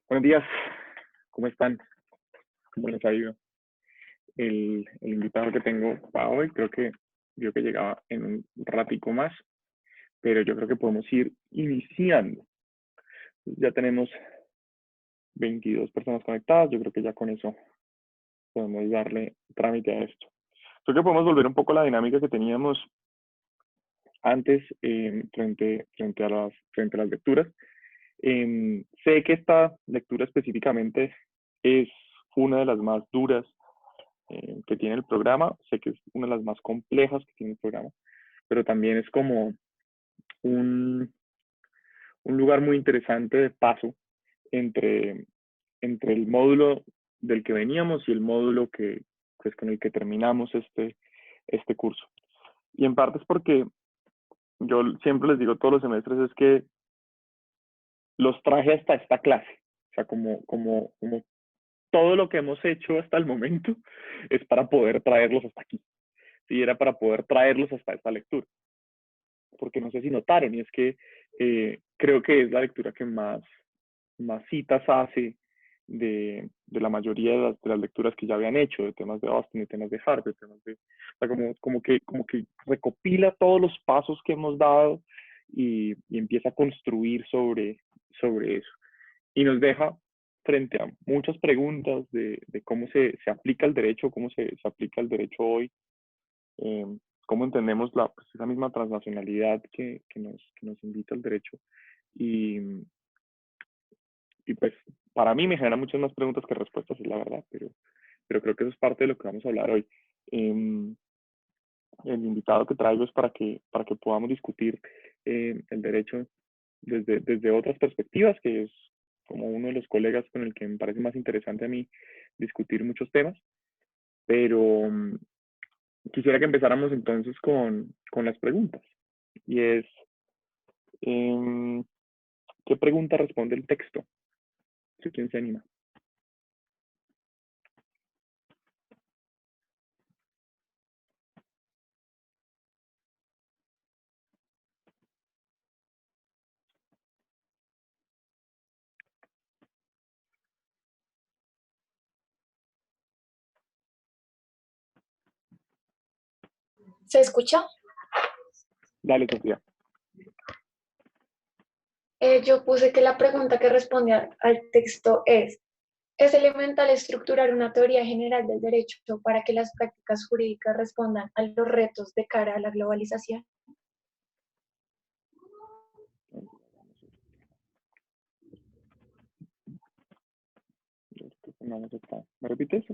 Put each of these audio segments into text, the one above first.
Buenos días, ¿cómo están? ¿Cómo les ha ido? El invitado que tengo para hoy creo que vio que llegaba en un ratico más, pero yo creo que podemos ir iniciando. Ya tenemos 22 personas conectadas, yo creo que ya con eso podemos darle trámite a esto. Creo que podemos volver un poco a la dinámica que teníamos antes frente a las lecturas. Sé que esta lectura específicamente es una de las más duras que tiene el programa. Sé que es una de las más complejas que tiene el programa, pero también es como un, un lugar muy interesante de paso entre, entre el módulo del que veníamos y el módulo que, pues, con el que terminamos este curso. Y en parte es porque yo siempre les digo todos los semestres es que los traje hasta esta clase. O sea, como todo lo que hemos hecho hasta el momento es para poder traerlos hasta aquí. Sí, era para poder traerlos hasta esta lectura. Porque no sé si notaron, y es que creo que es la lectura que más citas hace de la mayoría de las lecturas que ya habían hecho, de temas de Austin, de temas de Harvard, temas de, o sea, como que recopila todos los pasos que hemos dado y empieza a construir sobre eso. Y nos deja frente a muchas preguntas de cómo se aplica el derecho, cómo se aplica el derecho hoy, eh, cómo entendemos pues, esa misma transnacionalidad que nos invita al derecho. Y, y pues para mí me genera muchas más preguntas que respuestas, es la verdad, pero creo que eso es parte de lo que vamos a hablar hoy. El invitado que traigo es para que podamos discutir el derecho desde otras perspectivas, que es como uno de los colegas con el que me parece más interesante a mí discutir muchos temas, pero quisiera que empezáramos entonces con las preguntas. Y es, ¿qué pregunta responde el texto? ¿Quién se anima? ¿Se escucha? Dale, Sofía. Yo puse que la pregunta que responde al texto ¿es elemental estructurar una teoría general del derecho para que las prácticas jurídicas respondan a los retos de cara a la globalización? ¿Me repites?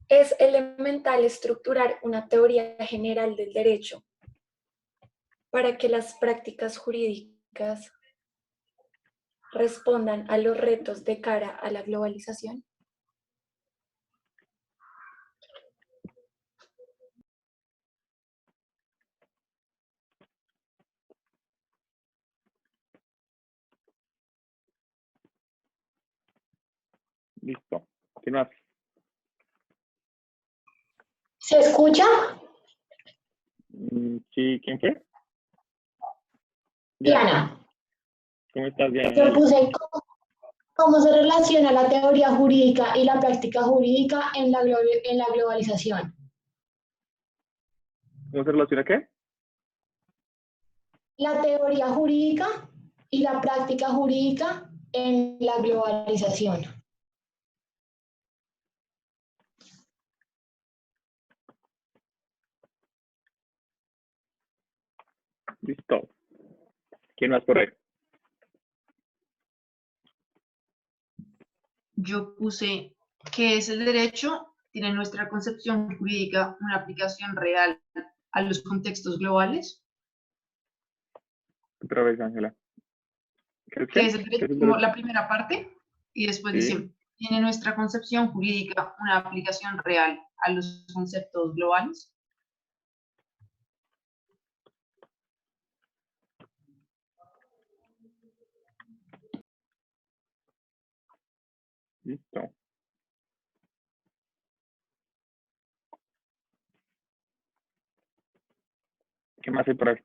¿Es elemental estructurar una teoría general del derecho para que las prácticas jurídicas respondan a los retos de cara a la globalización? Listo. ¿Quién más? ¿Se escucha? Sí, ¿quién fue? Diana. ¿Cómo estás, Diana? Yo Dale. puse cómo se relaciona la teoría jurídica y la práctica jurídica en la globalización. ¿Cómo se relaciona qué? La teoría jurídica y la práctica jurídica en la globalización. Listo. ¿Quién más por ahí? Yo puse que es el derecho, tiene nuestra concepción jurídica una aplicación real a los contextos globales. Otra vez, Ángela. ¿Qué es Que qué? es el ¿Qué derecho, es el como derecho? la primera parte, y después Sí. dice, tiene nuestra concepción jurídica una aplicación real a los conceptos globales. Listo. ¿Qué más hay por ahí?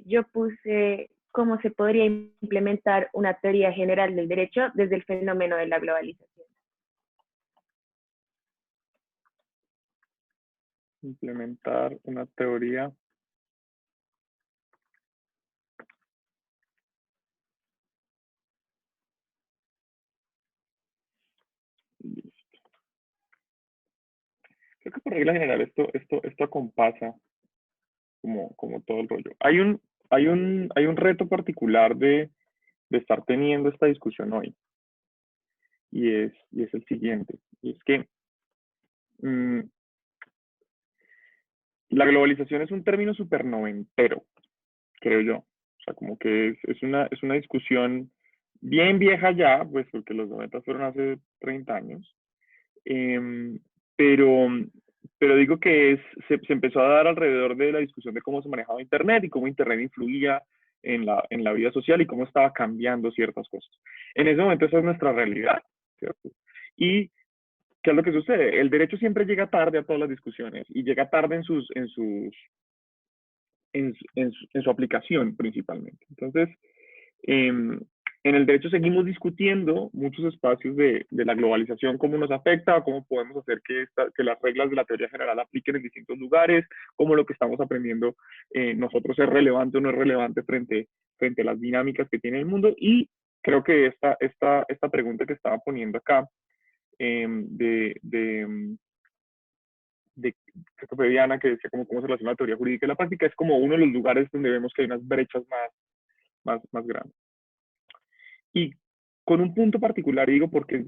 Yo puse cómo se podría implementar una teoría general del derecho desde el fenómeno de la globalización. Implementar una teoría creo que por regla general esto acompasa como todo el rollo. Hay un reto particular de estar teniendo esta discusión hoy, y es el siguiente, y es que la globalización es un término súper noventero, creo yo. O sea, como que es una discusión bien vieja ya, pues porque los 90 fueron hace 30 años. Pero, pero digo que se empezó a dar alrededor de la discusión de cómo se manejaba Internet y cómo Internet influía en la vida social y cómo estaba cambiando ciertas cosas. En ese momento esa es nuestra realidad, ¿cierto? Y ¿qué es lo que sucede? El derecho siempre llega tarde a todas las discusiones y llega tarde en su aplicación principalmente. Entonces, en el derecho seguimos discutiendo muchos espacios de la globalización, cómo nos afecta, cómo podemos hacer que las reglas de la teoría general apliquen en distintos lugares, cómo lo que estamos aprendiendo nosotros es relevante o no es relevante frente a las dinámicas que tiene el mundo. Y creo que esta pregunta que estaba poniendo acá, creo que fue Diana, que decía cómo se relaciona la teoría jurídica y la práctica, es como uno de los lugares donde vemos que hay unas brechas más grandes. Y con un punto particular, digo, porque es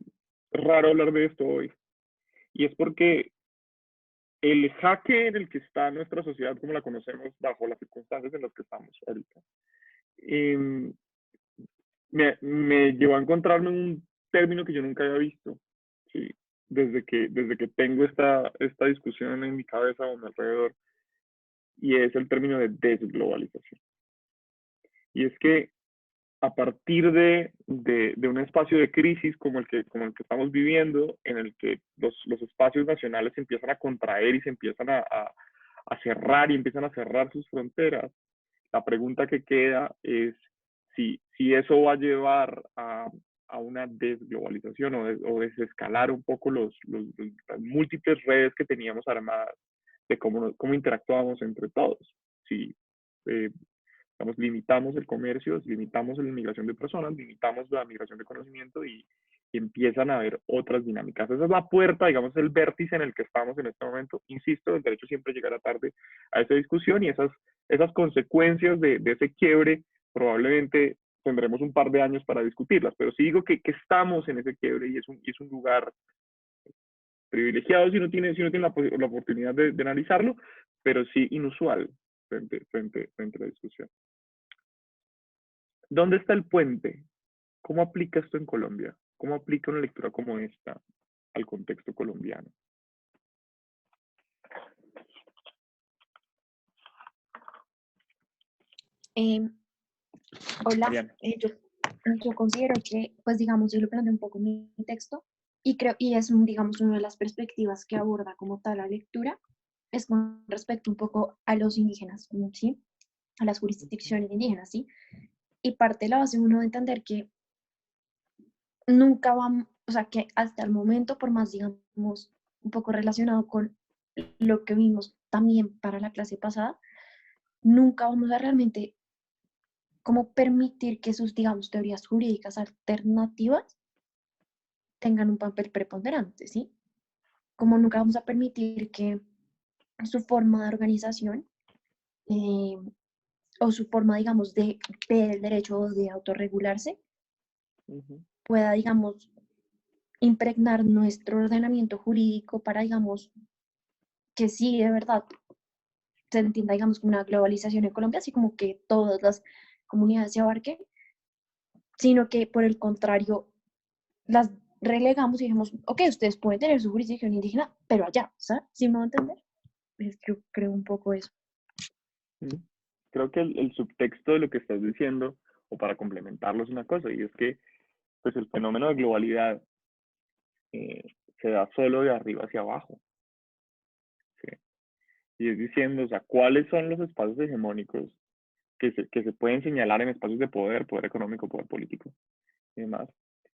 raro hablar de esto hoy, y es porque el jaque en el que está nuestra sociedad, como la conocemos, bajo las circunstancias en las que estamos ahorita, me llevó a encontrarme un término que yo nunca había visto, ¿sí? Desde que tengo esta discusión en mi cabeza o a mi alrededor, y es el término de desglobalización. Y es que a partir de un espacio de crisis como el que estamos viviendo, en el que los espacios nacionales se empiezan a contraer y se empiezan a cerrar y empiezan a cerrar sus fronteras, la pregunta que queda es si eso va a llevar a una desglobalización o desescalar un poco las múltiples redes que teníamos armadas de cómo interactuábamos entre todos. Si limitamos el comercio, limitamos la inmigración de personas, limitamos la migración de conocimiento y empiezan a haber otras dinámicas. Esa es la puerta, digamos, el vértice en el que estamos en este momento. Insisto, el derecho siempre llegará tarde a esa discusión y esas consecuencias de ese quiebre probablemente tendremos un par de años para discutirlas, pero sí digo que estamos en ese quiebre y es un lugar privilegiado si uno tiene la oportunidad de analizarlo, pero sí inusual frente a la discusión. ¿Dónde está el puente? ¿Cómo aplica esto en Colombia? ¿Cómo aplica una lectura como esta al contexto colombiano? Hola, yo considero que, pues digamos, yo lo planteo un poco en mi texto y creo, y es, digamos, una de las perspectivas que aborda como tal la lectura, es con respecto un poco a los indígenas, ¿sí? A las jurisdicciones indígenas, ¿sí? Y parte la base uno de entender que nunca vamos, o sea, que hasta el momento, por más, digamos, un poco relacionado con lo que vimos también para la clase pasada, nunca vamos a realmente como permitir que sus, digamos, teorías jurídicas alternativas tengan un papel preponderante, ¿sí? Como nunca vamos a permitir que su forma de organización o su forma, digamos, de ver el derecho de autorregularse pueda, digamos, impregnar nuestro ordenamiento jurídico para, digamos, que sí, de verdad, se entienda, digamos, como una globalización en Colombia, así como que todas las comunidades se abarquen, sino que por el contrario, las relegamos y dijimos, ok, ustedes pueden tener su jurisdicción indígena, pero allá, ¿sabes? ¿Sí me va a entender? Yo creo un poco eso. Creo que el subtexto de lo que estás diciendo, o para complementarlo, es una cosa, y es que pues el fenómeno de globalidad se da solo de arriba hacia abajo. ¿Sí? Y es diciendo, o sea, ¿cuáles son los espacios hegemónicos que se pueden señalar en espacios de poder, poder económico, poder político y demás.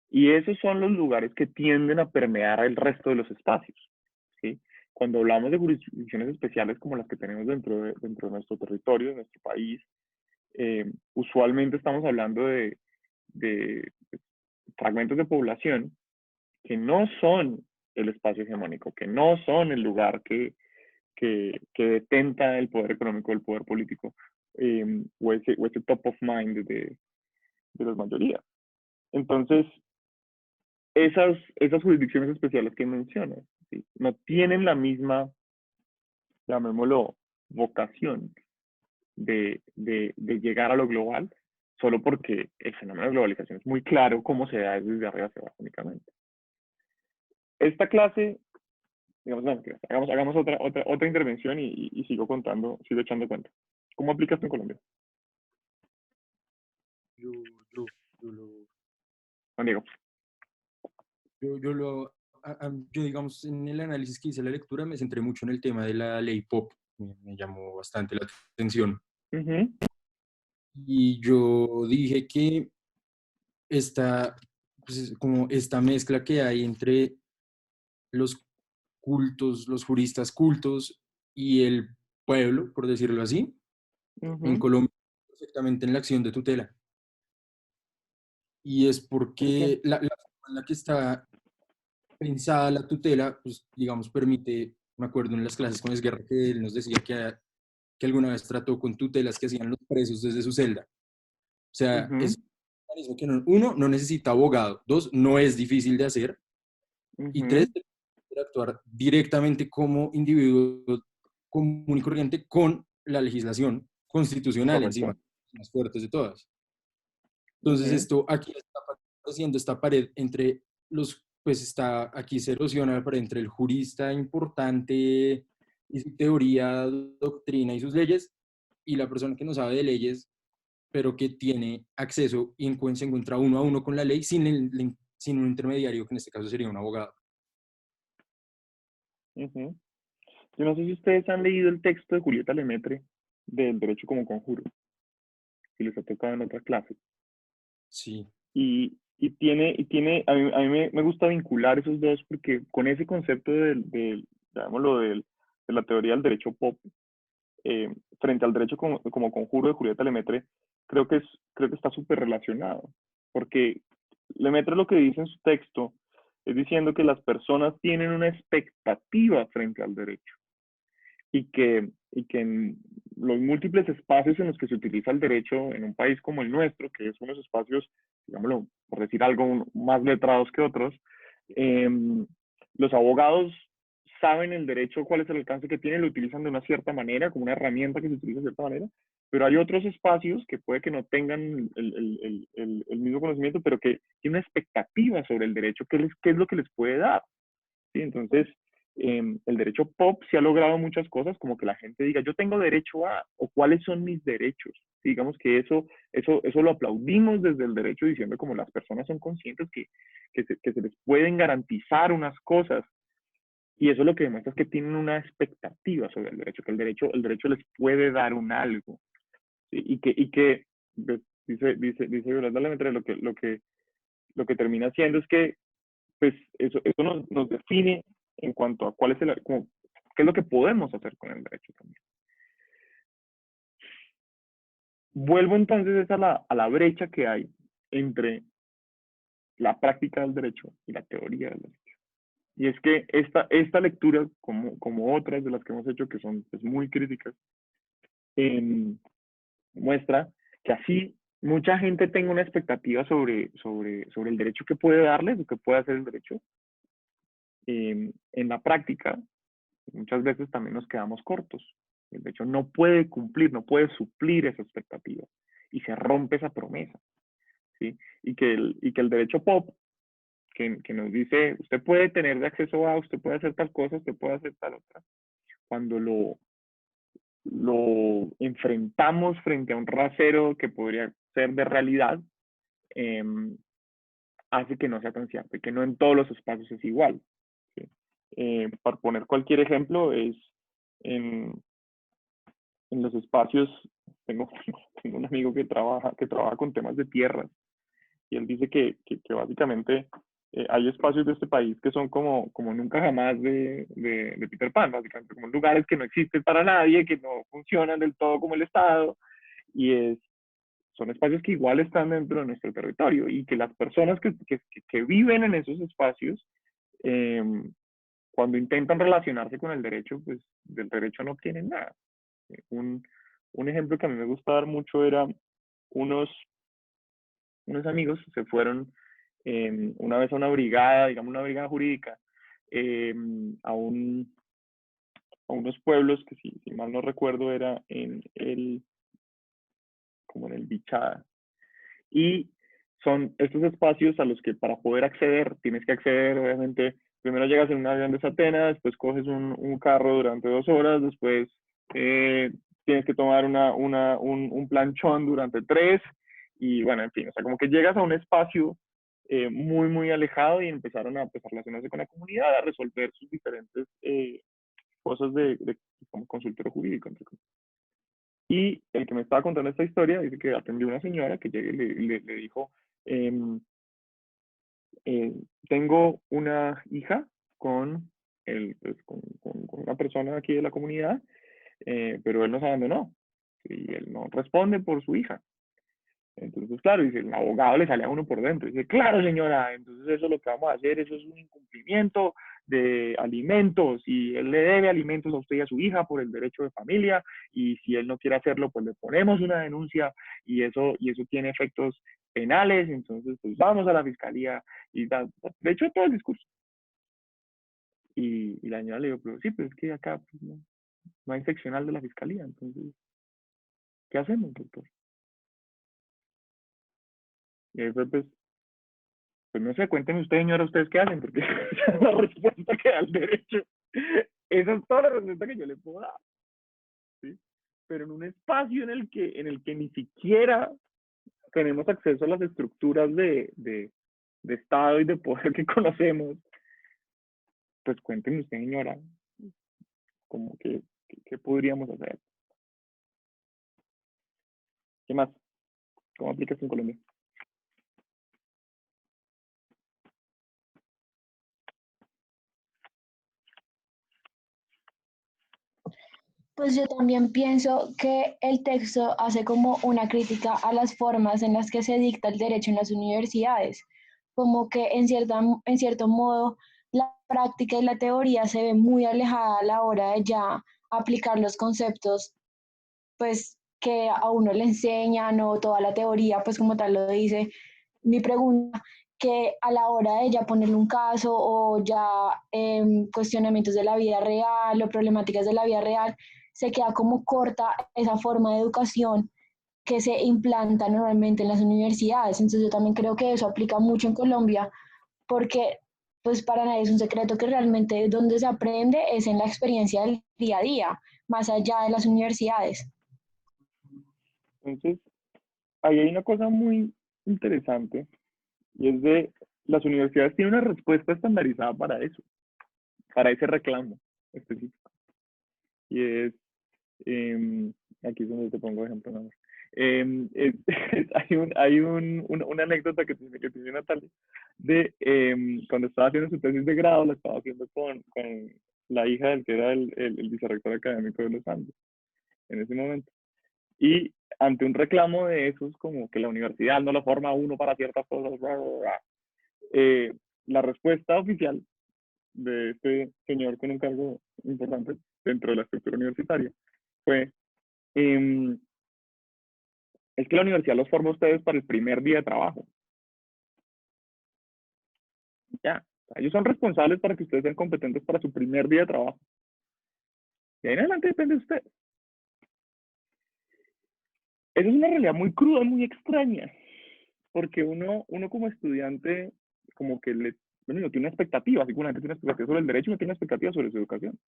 Y esos son los lugares que tienden a permear el resto de los espacios, ¿sí? Cuando hablamos de jurisdicciones especiales como las que tenemos dentro de nuestro territorio, de nuestro país, usualmente estamos hablando de fragmentos de población que no son el espacio hegemónico, que no son el lugar que detenta el poder económico, el poder político, o ese top of mind de las mayorías. Entonces, esas jurisdicciones especiales que mencionas, ¿sí? No tienen la misma, llamémoslo, vocación de llegar a lo global, solo porque el fenómeno de globalización es muy claro cómo se da desde arriba hacia abajo únicamente. Esta clase, digamos, no, hagamos otra intervención y sigo contando, sigo echando cuenta. ¿Cómo aplicas esto en Colombia? Juan Diego. Yo, digamos, en el análisis que hice de la lectura me centré mucho en el tema de la ley POP, me llamó bastante la atención. Y yo dije que pues, como esta mezcla que hay entre los cultos, los juristas cultos y el pueblo, por decirlo así, en Colombia, perfectamente en la acción de tutela. Y es porque la forma en la que está pensada la tutela, pues digamos, permite, me acuerdo en las clases con Esguerra que él nos decía que alguna vez trató con tutelas que hacían los presos desde su celda. O sea, es un mecanismo que uno, no necesita abogado, dos, no es difícil de hacer, y tres, interactuar directamente como individuo común y corriente con la legislación constitucional encima, las fuertes de todas. Entonces esto aquí está haciendo esta pared entre los, pues está, aquí se erosiona la pared entre el jurista importante y su teoría, doctrina y sus leyes, y la persona que no sabe de leyes, pero que tiene acceso y se encuentra uno a uno con la ley sin un intermediario, que en este caso sería un abogado. Yo no sé si ustedes han leído el texto de Julieta Lemaitre del derecho como conjuro, si les ha tocado en otras clases. Sí. Y tiene a mí me gusta vincular esos dos porque con ese concepto llamémoslo, de la teoría del derecho pop, frente al derecho como conjuro de Julieta Lemaitre, creo que está súper relacionado, porque Lemaitre lo que dice en su texto es diciendo que las personas tienen una expectativa frente al derecho y que en los múltiples espacios en los que se utiliza el derecho en un país como el nuestro, que es unos espacios, digámoslo, por decir algo, más letrados que otros, los abogados saben el derecho, cuál es el alcance que tienen, lo utilizan de una cierta manera, como una herramienta que se utiliza de cierta manera, pero hay otros espacios que puede que no tengan el mismo conocimiento, pero que tienen una expectativa sobre el derecho, qué es lo que les puede dar. ¿Sí? Entonces, el derecho pop se ha logrado muchas cosas, como que la gente diga, yo tengo derecho a, o cuáles son mis derechos. Sí, digamos que eso lo aplaudimos desde el derecho, diciendo como las personas son conscientes que se les pueden garantizar unas cosas. Y eso lo que demuestra es que tienen una expectativa sobre el derecho, que el derecho les puede dar un algo. ¿Sí? Y que dice Yolanda Lemaitre, lo que termina haciendo es que pues eso nos define en cuanto a qué es lo que podemos hacer con el derecho también. Vuelvo entonces a la brecha que hay entre la práctica del derecho y la teoría del derecho. Y es que esta lectura, como otras de las que hemos hecho, que son pues, muy críticas, muestra que así mucha gente tenga una expectativa sobre el derecho que puede darles o que puede hacer el derecho. En la práctica, muchas veces también nos quedamos cortos. El derecho no puede cumplir, no puede suplir esa expectativa y se rompe esa promesa. ¿Sí? Y que el derecho pop, que nos dice, usted puede tener acceso a, usted puede hacer tal cosa, usted puede hacer tal otra, cuando lo enfrentamos frente a un rasero que podría ser de realidad, hace que no sea tan cierto, y que no en todos los espacios es igual. ¿Sí? Para poner cualquier ejemplo, es en los espacios, tengo tengo un amigo que trabaja con temas de tierras, y él dice que básicamente hay espacios de este país que son como nunca jamás de Peter Pan, básicamente, como lugares que no existen para nadie, que no funcionan del todo como el Estado, y son espacios que igual están dentro de nuestro territorio, y que las personas que viven en esos espacios, cuando intentan relacionarse con el derecho, pues del derecho no obtienen nada. Un ejemplo que a mí me gusta dar mucho era unos amigos se fueron una vez a una brigada, digamos una brigada jurídica, a unos pueblos que si mal no recuerdo era como en el Bichada. Y son estos espacios a los que para poder acceder, tienes que acceder, obviamente, primero llegas en un avión de Satena, después coges un carro durante 2 horas, después tienes que tomar un planchón durante 3, y bueno, en fin, o sea, como que llegas a un espacio muy, muy alejado, y empezaron a relacionarse con la comunidad, a resolver sus diferentes cosas como consultorio jurídico, entre comillas. Y el que me estaba contando esta historia dice que atendió una señora que llegue y le dijo, tengo una hija con una persona aquí de la comunidad, pero él nos abandonó y él no responde por su hija. Entonces, claro, dice, el abogado le sale a uno por dentro. Dice, claro, señora, entonces eso es lo que vamos a hacer, eso es un incumplimiento de alimentos, y él le debe alimentos a usted y a su hija por el derecho de familia, y si él no quiere hacerlo, pues le ponemos una denuncia, y eso tiene efectos penales, entonces pues vamos a la fiscalía, y de hecho todo el discurso. Y la señora le dijo, pero sí, pero es que acá pues, no hay seccional de la fiscalía, entonces, ¿qué hacemos, doctor? Y ahí fue pues no sé, cuéntenme ustedes, señora, ustedes qué hacen, porque esa es la respuesta que da el derecho. Esa es toda la respuesta que yo le puedo dar, ¿sí? Pero en un espacio en el que ni siquiera tenemos acceso a las estructuras de Estado y de poder que conocemos, pues cuéntenme usted, señora, como qué podríamos hacer. ¿Qué más? ¿Cómo aplicas en Colombia? Pues yo también pienso que el texto hace como una crítica a las formas en las que se dicta el derecho en las universidades, como que en cierto modo la práctica y la teoría se ve muy alejada a la hora de ya aplicar los conceptos, pues que a uno le enseñan, o toda la teoría, pues como tal lo dice mi pregunta, que a la hora de ya ponerle un caso o ya cuestionamientos de la vida real o problemáticas de la vida real, se queda como corta esa forma de educación que se implanta normalmente en las universidades. Entonces yo también creo que eso aplica mucho en Colombia, porque pues para nadie es un secreto que realmente donde se aprende es en la experiencia del día a día, más allá de las universidades. Entonces, ahí hay una cosa muy interesante, y es de las universidades tienen una respuesta estandarizada para eso, para ese reclamo específico. Y es, aquí es donde te pongo ejemplo, ¿no? Una anécdota que tiene Natalia, de cuando estaba haciendo su tesis de grado, la estaba haciendo con la hija del que era el vicerrector académico de los Andes en ese momento. Y ante un reclamo de esos, como que la universidad no lo forma a uno para ciertas cosas, la respuesta oficial de este señor con un cargo importante dentro de la estructura universitaria fue, es que la universidad los forma a ustedes para el primer día de trabajo. Ya, ellos son responsables para que ustedes sean competentes para su primer día de trabajo. Y ahí en adelante depende de ustedes. Esa es una realidad muy cruda, muy extraña, porque uno como estudiante, como que no tiene una expectativa, así como la gente tiene una expectativa sobre el derecho, no tiene una expectativa sobre su educación,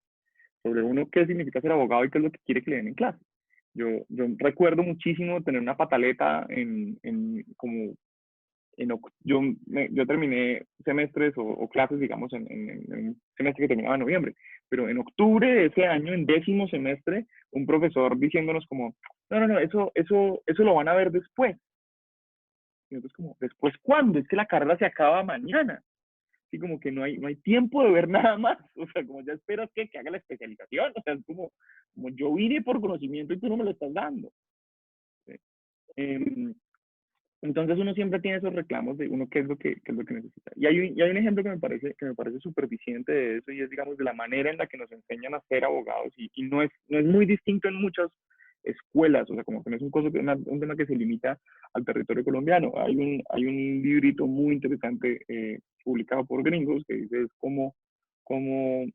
sobre uno qué significa ser abogado y qué es lo que quiere que le den en clase. Yo recuerdo muchísimo tener una pataleta como yo terminé semestres o clases, digamos, en un semestre que terminaba en noviembre, pero en octubre de ese año, en 10º semestre, un profesor diciéndonos como, no, eso lo van a ver después. Y nosotros como, ¿después cuándo? Es que la carrera se acaba mañana. Así como que no hay tiempo de ver nada más. O sea, como ya esperas que haga la especialización. O sea, es como yo vine por conocimiento y tú no me lo estás dando. ¿Sí? Entonces uno siempre tiene esos reclamos de uno qué es lo que necesita. Y hay un ejemplo que me parece súper eficiente de eso, y es, digamos, de la manera en la que nos enseñan a ser abogados, y no es muy distinto en muchas escuelas, o sea, como que no es un tema que se limita al territorio colombiano. Hay un librito muy interesante publicado por gringos que dice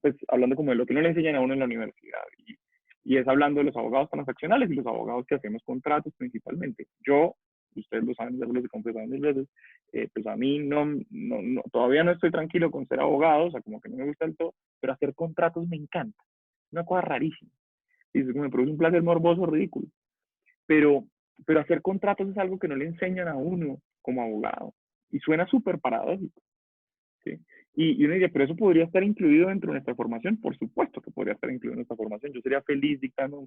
pues hablando como de lo que no le enseñan a uno en la universidad, y es hablando de los abogados transaccionales y los abogados que hacemos contratos principalmente. Ustedes lo saben, ya se los he confesado mil veces, pues a mí todavía no estoy tranquilo con ser abogado, o sea, como que no me gusta el todo, pero hacer contratos me encanta. Una cosa rarísima. Y eso me produce un placer morboso ridículo. Pero hacer contratos es algo que no le enseñan a uno como abogado. Y suena súper paradójico. ¿Sí? Y uno dice, pero eso podría estar incluido dentro de nuestra formación. Por supuesto que podría estar incluido en nuestra formación. Yo sería feliz dictando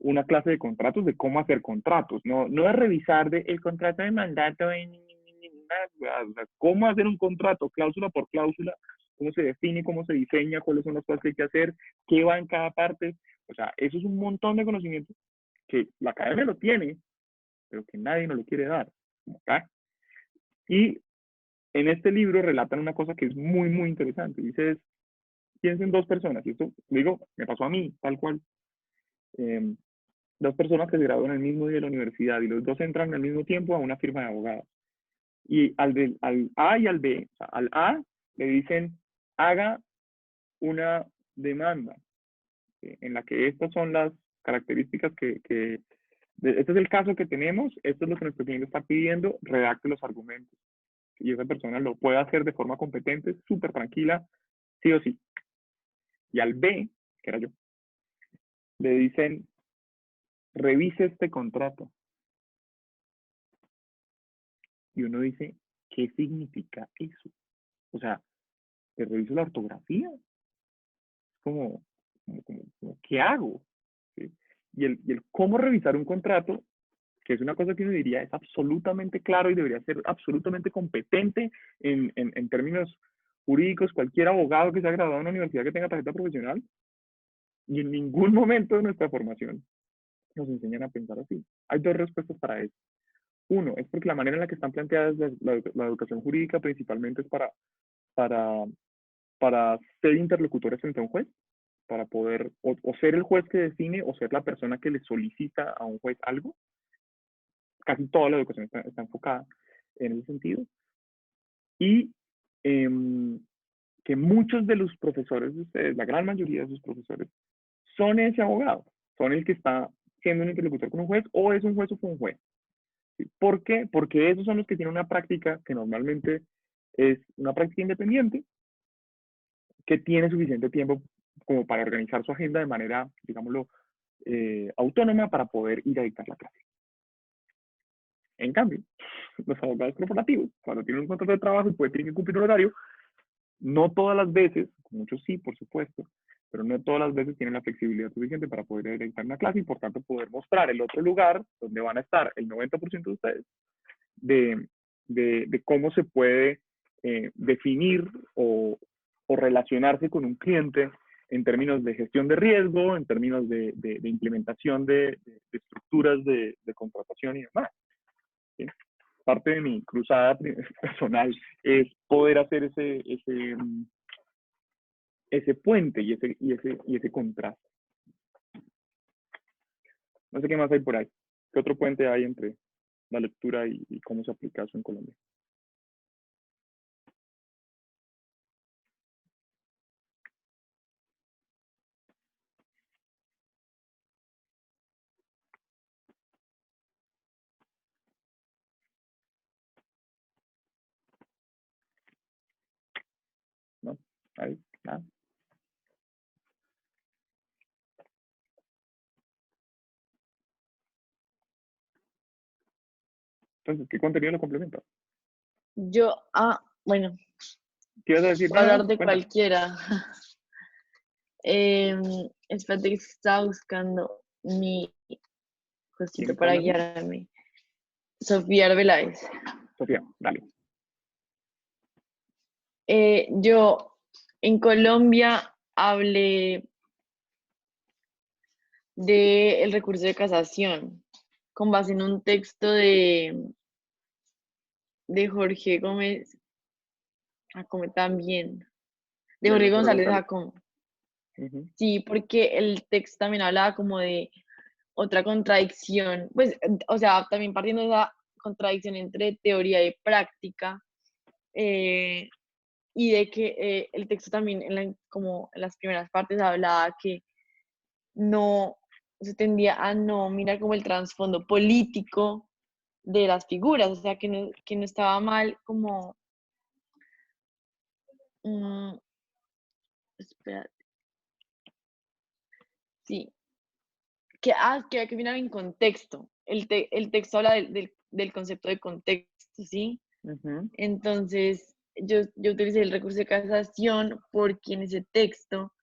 una clase de contratos, de cómo hacer contratos, no es revisar el contrato de mandato, o sea, cómo hacer un contrato, cláusula por cláusula, cómo se define, cómo se diseña, cuáles son las cosas que hay que hacer, qué va en cada parte. O sea, eso es un montón de conocimiento que la academia lo tiene, pero que nadie nos lo quiere dar. ¿Okay? Y en este libro relatan una cosa que es muy, muy interesante. Dice, piensen dos personas, y esto, digo, me pasó a mí, tal cual. Dos personas que se gradúan el mismo día de la universidad y los dos entran al mismo tiempo a una firma de abogados. Y al A y al B, o sea, al A le dicen, haga una demanda, ¿sí? En la que estas son las características este es el caso que tenemos, esto es lo que nuestro cliente está pidiendo, redacte los argumentos. Y esa persona lo puede hacer de forma competente, súper tranquila, sí o sí. Y al B, que era yo, le dicen, revise este contrato. Y uno dice, ¿qué significa eso? O sea, te reviso la ortografía. Es como, ¿qué hago? ¿Sí? Y el cómo revisar un contrato, que es una cosa que uno diría es absolutamente claro y debería ser absolutamente competente en términos jurídicos, cualquier abogado que se haya graduado en una universidad que tenga tarjeta profesional, y en ningún momento de nuestra formación nos enseñan a pensar así. Hay dos respuestas para eso. Uno, es porque la manera en la que están planteadas la educación jurídica principalmente es para, para ser interlocutores frente a un juez, para poder o ser el juez que define o ser la persona que le solicita a un juez algo. Casi toda la educación está enfocada en ese sentido. Y que muchos de los profesores de ustedes, la gran mayoría de sus profesores, son ese abogado, son el que está siendo un interlocutor con un juez o es un juez o fue un juez. ¿Sí? ¿Por qué? Porque esos son los que tienen una práctica que normalmente es una práctica independiente, que tiene suficiente tiempo como para organizar su agenda de manera, digámoslo, autónoma para poder ir a dictar la clase. En cambio, los abogados corporativos, cuando tienen un contrato de trabajo y tienen que cumplir un horario, no todas las veces, muchos sí, por supuesto, pero no todas las veces tienen la flexibilidad suficiente para poder ir a dictar una clase y por tanto poder mostrar el otro lugar donde van a estar el 90% de ustedes, de cómo se puede definir o relacionarse con un cliente en términos de gestión de riesgo, en términos de implementación de estructuras de contratación y demás. ¿Sí? Parte de mi cruzada personal es poder hacer ese puente y ese contraste. No sé qué más hay por ahí. ¿Qué otro puente hay entre la lectura y cómo se aplica eso en Colombia? ¿No? ¿Ahí? ¿Nada? Entonces, ¿qué contenido lo complementa? Bueno, ¿Qué ibas a decir? puedo hablar de Cuenta. cualquiera. Espérate que estaba buscando mi cosito ¿Quién está para hablando? guiarme. Sofía Arbeláez. Sofía, dale. Yo en Colombia hablé del recurso de casación con base en un texto de Jorge Gómez Jacome también, de Del Jorge doctor González González. Jacome. Ujú, Sí, porque el texto también hablaba como de otra contradicción, pues, o sea, también partiendo de esa contradicción entre teoría y práctica, eh, y de que el texto también, como en las primeras partes, hablaba que no se tendía a no mirar como el trasfondo político de las figuras, o sea, que no estaba mal como, mm, espera, sí, que hay que mirar en contexto. El texto habla del concepto de contexto, ¿sí? ujú, Entonces, yo utilicé el recurso de casación porque en ese texto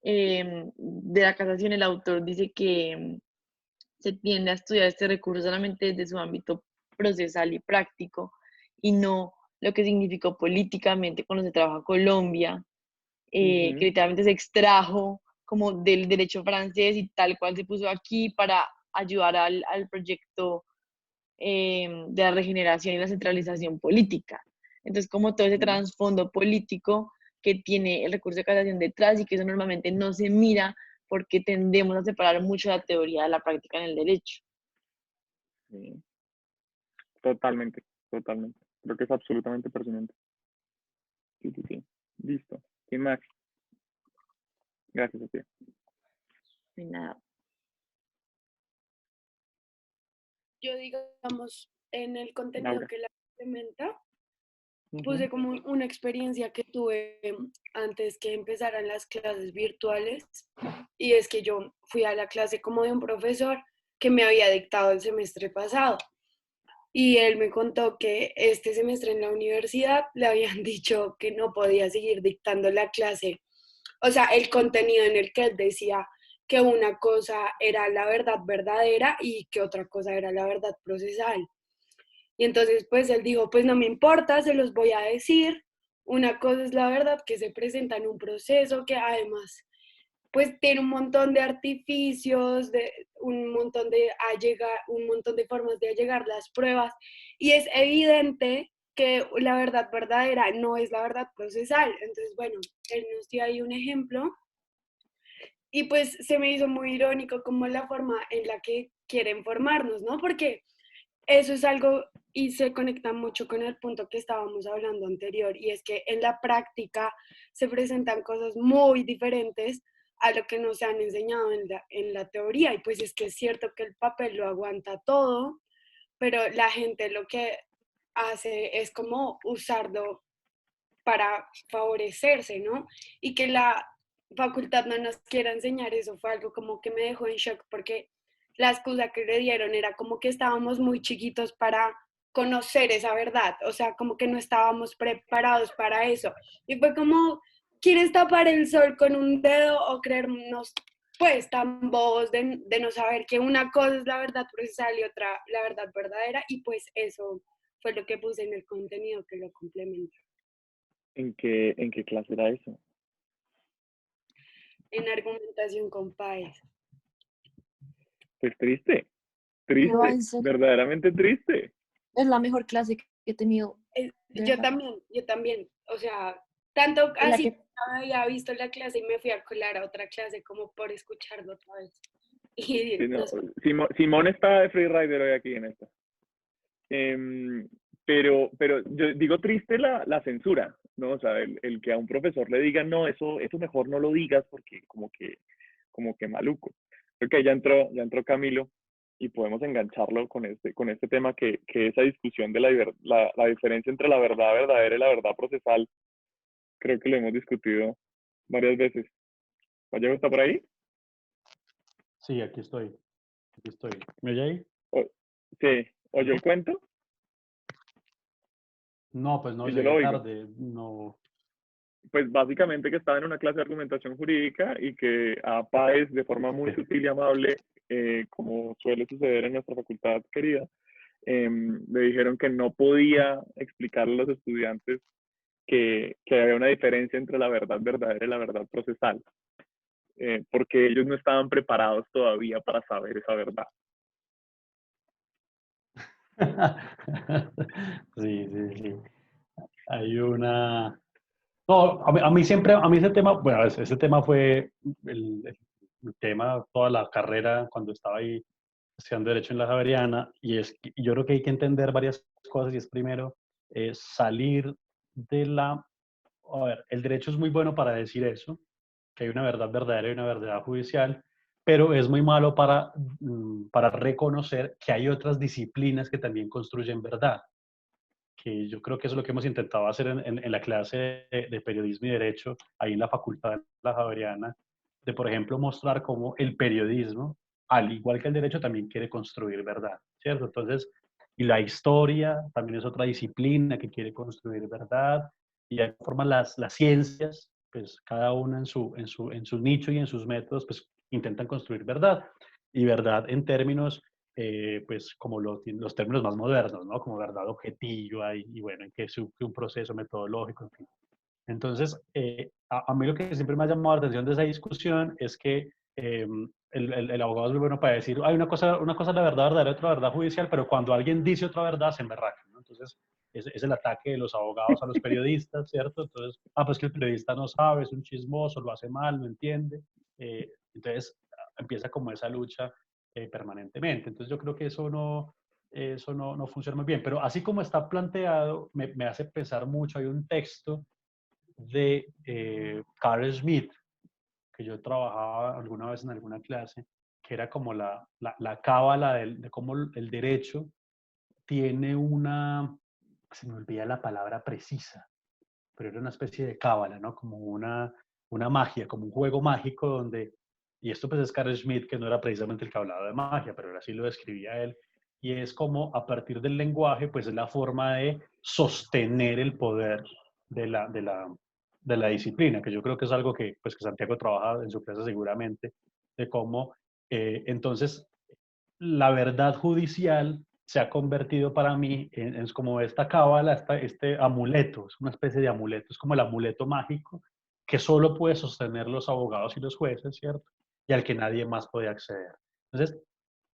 de la casación el autor dice que se tiende a estudiar este recurso solamente desde su ámbito procesal y práctico y no lo que significó políticamente cuando se trabaja Colombia, que ujú. literalmente se extrajo como del derecho francés y tal cual se puso aquí para ayudar al proyecto de la regeneración y la centralización política. Entonces, como todo ese Sí, trasfondo político que tiene el recurso de casación detrás y que eso normalmente no se mira porque tendemos a separar mucho la teoría de la práctica en el derecho. sí. Totalmente, totalmente. Creo que es absolutamente pertinente. Sí, sí, sí. Listo. ¿Quién más? Gracias, Sofía. No hay nada. Yo, digamos, en el contenido Laura. que la implementa, Ujú, puse como una experiencia que tuve antes que empezaran las clases virtuales, y es que yo fui a la clase como de un profesor que me había dictado el semestre pasado, y él me contó que este semestre en la universidad le habían dicho que no podía seguir dictando la clase, o sea, el contenido en el que él decía que una cosa era la verdad verdadera y que otra cosa era la verdad procesal. Y entonces, pues él dijo, pues no me importa, se los voy a decir. Una cosa es la verdad que se presenta en un proceso que además, pues tiene un montón de artificios, un montón de formas de allegar las pruebas. Y es evidente que la verdad verdadera no es la verdad procesal. Entonces, bueno, él nos dio ahí un ejemplo y pues se me hizo muy irónico como la forma en la que quieren formarnos, ¿no? Porque eso es algo y se conecta mucho con el punto que estábamos hablando anterior, y es que en la práctica se presentan cosas muy diferentes a lo que nos han enseñado en la teoría, y pues es que es cierto que el papel lo aguanta todo, pero la gente lo que hace es como usarlo para favorecerse, ¿no? Y que la facultad no nos quiera enseñar eso fue algo como que me dejó en shock, porque la excusa que le dieron era como que estábamos muy chiquitos para conocer esa verdad, o sea, como que no estábamos preparados para eso. Y fue como, ¿quieres tapar el sol con un dedo o creernos pues tan bobos de no saber que una cosa es la verdad procesal y otra la verdad verdadera? Y pues eso fue lo que puse en el contenido que lo complementa. en qué clase era eso? En argumentación con PAES. Pues triste, No, triste, en serio, verdaderamente triste. es la mejor clase que he tenido, de verdad. Yo también, o sea, tanto En la así que, que había visto la clase y me fui a colar a otra clase como por escucharlo otra vez. Y Sí, no, no sé, Simón está de freerider hoy aquí en esta. Em, pero yo digo triste la censura, ¿no? O sea, el que a un profesor le diga, no, eso mejor no lo digas porque como que maluco. Creo que ya entró Camilo y podemos engancharlo con este tema que esa discusión de la diferencia entre la verdad verdadera y la verdad procesal, creo que lo hemos discutido varias veces. ¿Gallego está por ahí? Sí, aquí estoy. ¿Me oye ahí? O- sí, ¿oyó el cuento? No, pues no, Y yo lo llegué oigo. tarde, no. Pues básicamente que estaba en una clase de argumentación jurídica y que a Páez, de forma muy sutil y amable, como suele suceder en nuestra facultad querida, le dijeron que no podía explicarle a los estudiantes que había una diferencia entre la verdad verdadera y la verdad procesal, porque ellos no estaban preparados todavía para saber esa verdad. Sí, sí, sí. Hay una... No, a mí siempre, a mí ese tema, bueno, ese tema fue el tema toda la carrera cuando estaba ahí estudiando Derecho en la Javeriana, y yo creo que hay que entender varias cosas, y es primero, salir de la... A ver, el derecho es muy bueno para decir eso, que hay una verdad verdadera y una verdad judicial, pero es muy malo para reconocer que hay otras disciplinas que también construyen verdad, que yo creo que eso es lo que hemos intentado hacer en la clase de periodismo y derecho, ahí en la Facultad de la Javeriana, de, por ejemplo, mostrar cómo el periodismo, al igual que el derecho, también quiere construir verdad, ¿cierto? Entonces, y la historia también es otra disciplina que quiere construir verdad, y de forma las ciencias, pues cada una en su nicho y en sus métodos, pues intentan construir verdad, y verdad en términos pues como los términos más modernos, ¿no? Como verdad objetiva y bueno, que es un proceso metodológico, en fin. Entonces, a mí lo que siempre me ha llamado la atención de esa discusión es que el abogado es muy bueno para decir, hay una cosa es la verdad verdadera, otra verdad judicial, pero cuando alguien dice otra verdad se emberraca, ¿no? Entonces, es el ataque de los abogados a los periodistas, ¿cierto? Entonces, pues que el periodista no sabe, es un chismoso, lo hace mal, no entiende. Entonces, empieza como esa lucha permanentemente. Entonces, yo creo que eso no funciona muy bien. Pero así como está planteado, me hace pensar mucho, hay un texto de Carl Schmitt, que yo trabajaba alguna vez en alguna clase, que era como la cábala de cómo el derecho tiene se me olvida la palabra precisa, pero era una especie de cábala, ¿no? Como una magia, como un juego mágico donde, y esto pues es Carl Schmitt, que no era precisamente el que hablaba de magia, pero ahora sí lo describía él, y es como a partir del lenguaje, pues es la forma de sostener el poder de la disciplina, que yo creo que es algo que, pues, que Santiago trabaja en su clase seguramente, de cómo entonces la verdad judicial se ha convertido para mí en como esta cábala, este amuleto, es una especie de amuleto, es como el amuleto mágico que solo puede sostener los abogados y los jueces, ¿cierto? Y al que nadie más puede acceder. Entonces,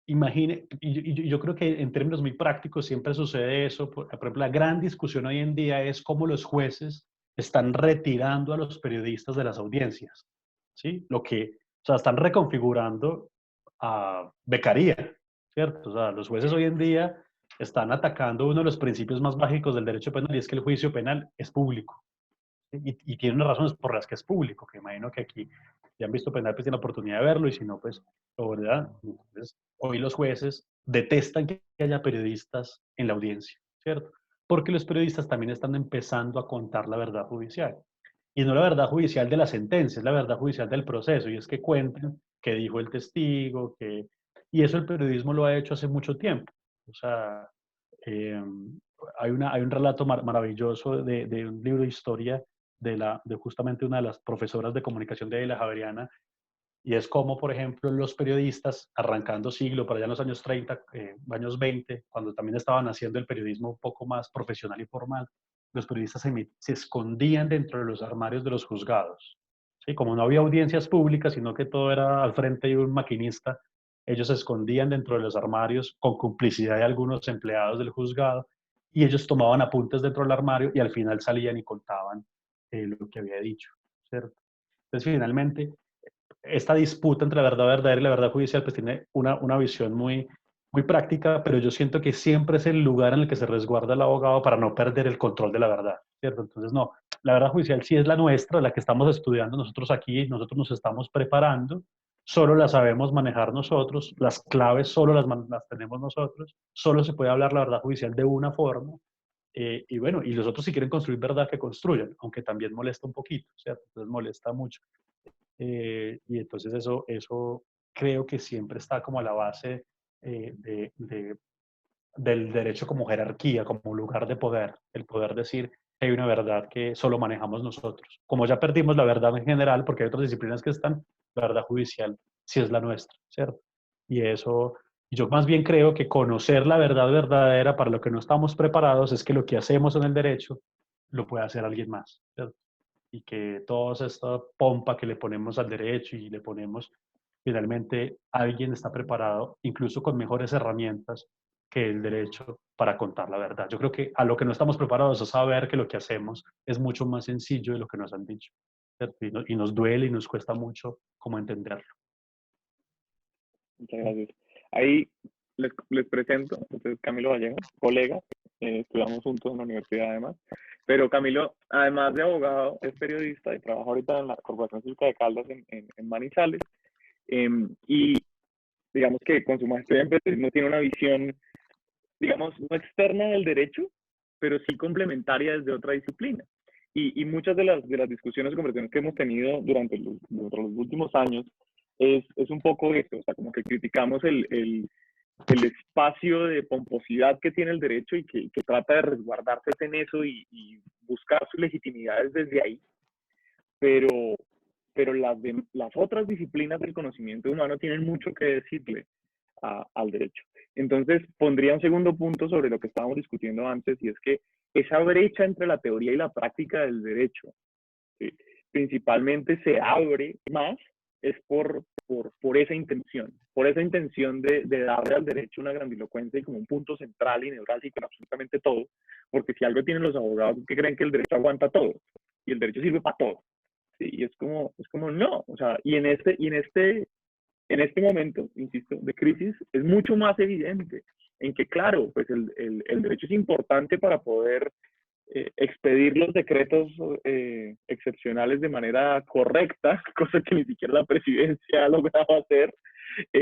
imagine, y yo creo que en términos muy prácticos siempre sucede eso. Por ejemplo, la gran discusión hoy en día es cómo los jueces están retirando a los periodistas de las audiencias, ¿sí? O sea, están reconfigurando a becaría, ¿cierto? O sea, los jueces hoy en día están atacando uno de los principios más básicos del derecho penal, y es que el juicio penal es público. Y tiene unas razones por las que es público, que imagino que aquí ya han visto penal, pues tienen la oportunidad de verlo, y si no, pues, ¿verdad? Entonces, hoy los jueces detestan que haya periodistas en la audiencia, ¿cierto? Porque los periodistas también están empezando a contar la verdad judicial. Y no la verdad judicial de la sentencia, es la verdad judicial del proceso, y es que cuentan qué dijo el testigo, y eso el periodismo lo ha hecho hace mucho tiempo. O sea, eh, hay un relato maravilloso de un libro de historia de justamente una de las profesoras de comunicación de la Javeriana, y es como, por ejemplo, los periodistas, arrancando siglo, para allá en los años 30, años 20, cuando también estaban haciendo el periodismo un poco más profesional y formal, los periodistas se escondían dentro de los armarios de los juzgados. ¿Sí? Como no había audiencias públicas, sino que todo era al frente de un maquinista, ellos se escondían dentro de los armarios con complicidad de algunos empleados del juzgado, y ellos tomaban apuntes dentro del armario y al final salían y contaban lo que había dicho, ¿cierto? Entonces, finalmente, esta disputa entre la verdad verdadera y la verdad judicial pues tiene una visión muy práctica, pero yo siento que siempre es el lugar en el que se resguarda el abogado para no perder el control de la verdad, ¿cierto? Entonces, no, la verdad judicial sí es la nuestra, la que estamos estudiando nosotros aquí, nosotros nos estamos preparando, solo la sabemos manejar nosotros, las claves solo las tenemos nosotros, solo se puede hablar la verdad judicial de una forma, y bueno, y los otros si quieren construir verdad que construyan, aunque también molesta un poquito, ¿cierto? Entonces molesta mucho. Y entonces eso creo que siempre está como a la base de del derecho como jerarquía, como lugar de poder, el poder decir que hay una verdad que solo manejamos nosotros. Como ya perdimos la verdad en general, porque hay otras disciplinas que están, la verdad judicial sí es la nuestra, ¿cierto? Y eso, yo más bien creo que conocer la verdad verdadera para lo que no estamos preparados es que lo que hacemos en el derecho lo puede hacer alguien más, ¿cierto? Y que toda esta pompa que le ponemos al derecho y le ponemos, finalmente alguien está preparado, incluso con mejores herramientas que el derecho para contar la verdad. Yo creo que a lo que no estamos preparados es saber que lo que hacemos es mucho más sencillo de lo que nos han dicho, ¿cierto? Y nos duele y nos cuesta mucho como entenderlo. Muchas gracias. Ahí les presento, entonces Camilo Vallejo, colega, estudiamos juntos en la universidad además, pero Camilo, además de abogado, es periodista y trabaja ahorita en la Corporación Cívica de Caldas en Manizales, y digamos que con su maestría en periodismo tiene una visión, digamos, no externa del derecho, pero sí complementaria desde otra disciplina. Y muchas de las discusiones y conversaciones que hemos tenido durante los últimos años es un poco esto, o sea, como que criticamos el espacio de pomposidad que tiene el derecho y que trata de resguardarse en eso y buscar sus legitimidades desde ahí, pero las otras disciplinas del conocimiento humano tienen mucho que decirle al derecho. Entonces, pondría un segundo punto sobre lo que estábamos discutiendo antes, y es que esa brecha entre la teoría y la práctica del derecho, ¿sí?, principalmente se abre más es por esa intención de darle al derecho una grandilocuencia y como un punto central y neurálgico en absolutamente todo, porque si algo tienen los abogados es que creen que el derecho aguanta todo, y el derecho sirve para todo, ¿sí? Y es como no, o sea, y en este momento, insisto, de crisis, es mucho más evidente en que, claro, pues el derecho es importante para poder expedir los decretos excepcionales de manera correcta, cosa que ni siquiera la presidencia ha logrado hacer.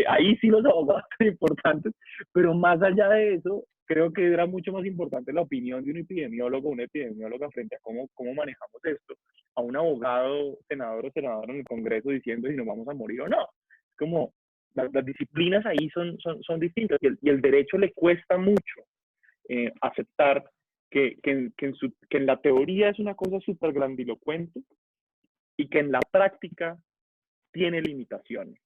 Ahí sí los abogados son importantes, pero más allá de eso, creo que era mucho más importante la opinión de un epidemiólogo o una epidemióloga frente a cómo manejamos esto, a un abogado, senador o senadora en el Congreso diciendo si nos vamos a morir o no. Es como las disciplinas ahí son distintas, y el derecho le cuesta mucho aceptar que en la teoría es una cosa súper grandilocuente y que en la práctica tiene limitaciones.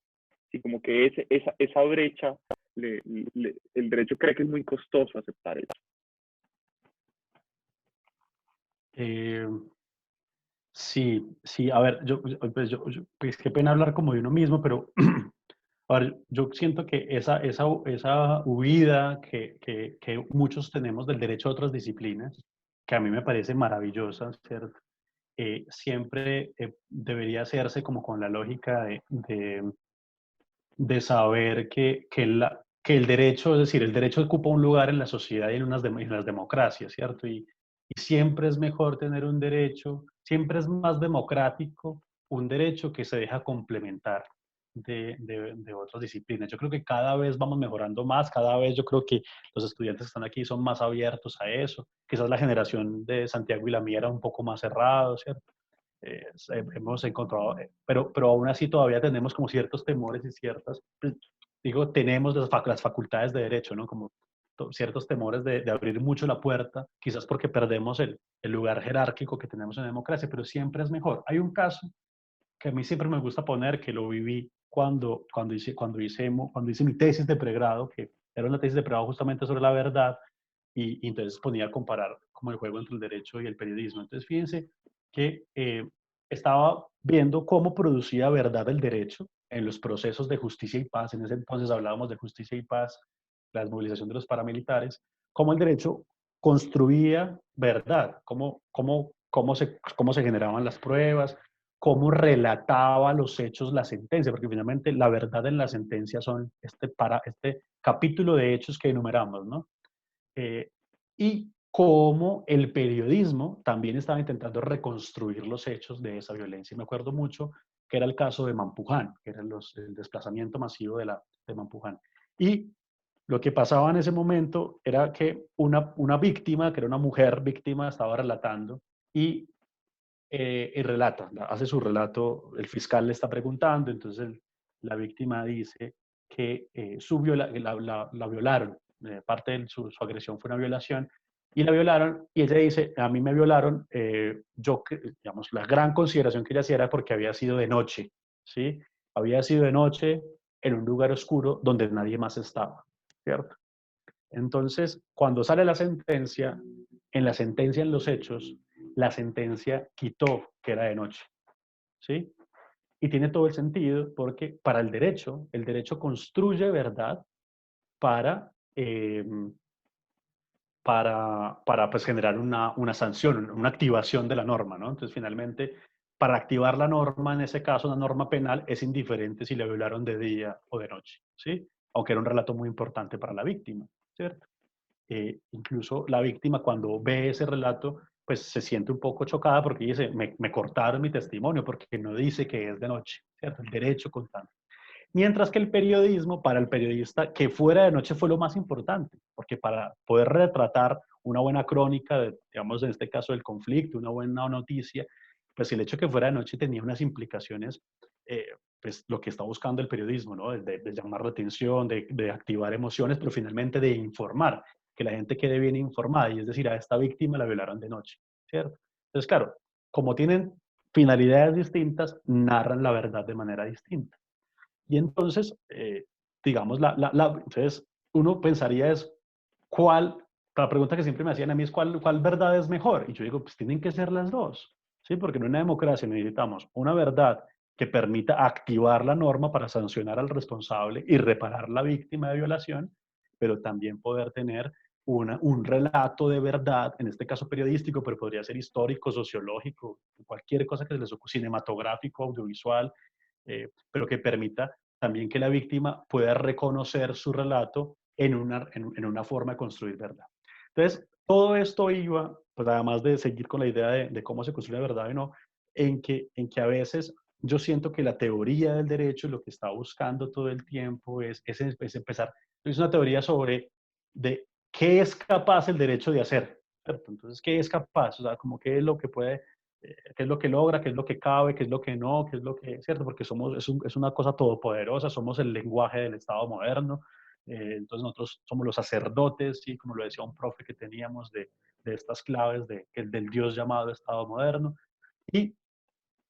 Y como que esa brecha, el derecho cree que es muy costoso aceptar eso. Sí, a ver, pues qué pena hablar como de uno mismo, pero a ver, yo siento que esa huida que muchos tenemos del derecho a otras disciplinas, que a mí me parece maravillosa, ¿cierto? Siempre debería hacerse como con la lógica de saber que el derecho, es decir, el derecho ocupa un lugar en la sociedad y en las democracias, ¿cierto? Y siempre es mejor tener un derecho, siempre es más democrático un derecho que se deja complementar de otras disciplinas. Yo creo que cada vez vamos mejorando más, cada vez yo creo que los estudiantes que están aquí son más abiertos a eso. Quizás la generación de Santiago y la mía era un poco más cerrado, ¿cierto? Hemos encontrado, pero aún así todavía tenemos como ciertos temores y ciertas, pues, digo, tenemos las facultades de derecho, ¿no? Como ciertos temores de abrir mucho la puerta, quizás porque perdemos el lugar jerárquico que tenemos en la democracia, pero siempre es mejor. Hay un caso que a mí siempre me gusta poner, que lo viví cuando hice mi tesis de pregrado, que era una tesis de pregrado justamente sobre la verdad, y entonces ponía a comparar como el juego entre el derecho y el periodismo. Entonces fíjense que estaba viendo cómo producía verdad el derecho en los procesos de justicia y paz. En ese entonces hablábamos de justicia y paz, la desmovilización de los paramilitares, cómo el derecho construía verdad, cómo se generaban las pruebas, cómo relataba los hechos la sentencia, porque finalmente la verdad en la sentencia son este capítulo de hechos que enumeramos, ¿no? Y cómo el periodismo también estaba intentando reconstruir los hechos de esa violencia. Y me acuerdo mucho que era el caso de Mampuján, que era el desplazamiento masivo de Mampuján. Y lo que pasaba en ese momento era que una víctima, que era una mujer víctima, estaba relatando y relata, hace su relato, el fiscal le está preguntando, entonces la víctima dice que la violaron parte de su agresión fue una violación, y la violaron, y ella dice, a mí me violaron, digamos, la gran consideración que ella hacía era porque había sido de noche, ¿sí? Había sido de noche en un lugar oscuro donde nadie más estaba, ¿cierto? Entonces, cuando sale la sentencia, en los hechos, la sentencia quitó que era de noche, ¿sí? Y tiene todo el sentido porque para el derecho construye verdad para, para pues, generar una sanción, una activación de la norma, ¿no? Entonces, finalmente, para activar la norma, en ese caso, una norma penal, es indiferente si le violaron de día o de noche, ¿sí? Aunque era un relato muy importante para la víctima, ¿cierto? Incluso la víctima cuando ve ese relato, pues se siente un poco chocada porque dice, me cortaron mi testimonio porque no dice que es de noche, ¿cierto? El derecho contante. Mientras que el periodismo, para el periodista, que fuera de noche fue lo más importante, porque para poder retratar una buena crónica, digamos en este caso del conflicto, una buena noticia, pues el hecho de que fuera de noche tenía unas implicaciones, pues lo que está buscando el periodismo, ¿no? De llamar la atención, de activar emociones, pero finalmente de informar, que la gente quede bien informada, y es decir, a esta víctima la violaron de noche, ¿cierto? Entonces, claro, como tienen finalidades distintas, narran la verdad de manera distinta. Y entonces, digamos, entonces uno pensaría es, la pregunta que siempre me hacían a mí es, ¿cuál verdad es mejor? Y yo digo, pues tienen que ser las dos, ¿sí? Porque en una democracia necesitamos una verdad que permita activar la norma para sancionar al responsable y reparar la víctima de violación, pero también poder tener un relato de verdad, en este caso periodístico, pero podría ser histórico, sociológico, cualquier cosa que se les ocurra, cinematográfico, audiovisual, pero que permita también que la víctima pueda reconocer su relato en una forma de construir verdad. Entonces, todo esto iba, pues además de seguir con la idea de cómo se construye la verdad y no, en que a veces yo siento que la teoría del derecho lo que está buscando todo el tiempo es empezar, es una teoría sobre de qué es capaz el derecho de hacer, ¿cierto? Entonces, ¿qué es capaz? O sea, como qué es lo que puede, qué es lo que logra, qué es lo que cabe, qué es lo que no, qué es lo que, ¿cierto? Porque es una cosa todopoderosa, somos el lenguaje del Estado moderno, entonces nosotros somos los sacerdotes, y como lo decía un profe que teníamos de estas claves del Dios llamado Estado moderno,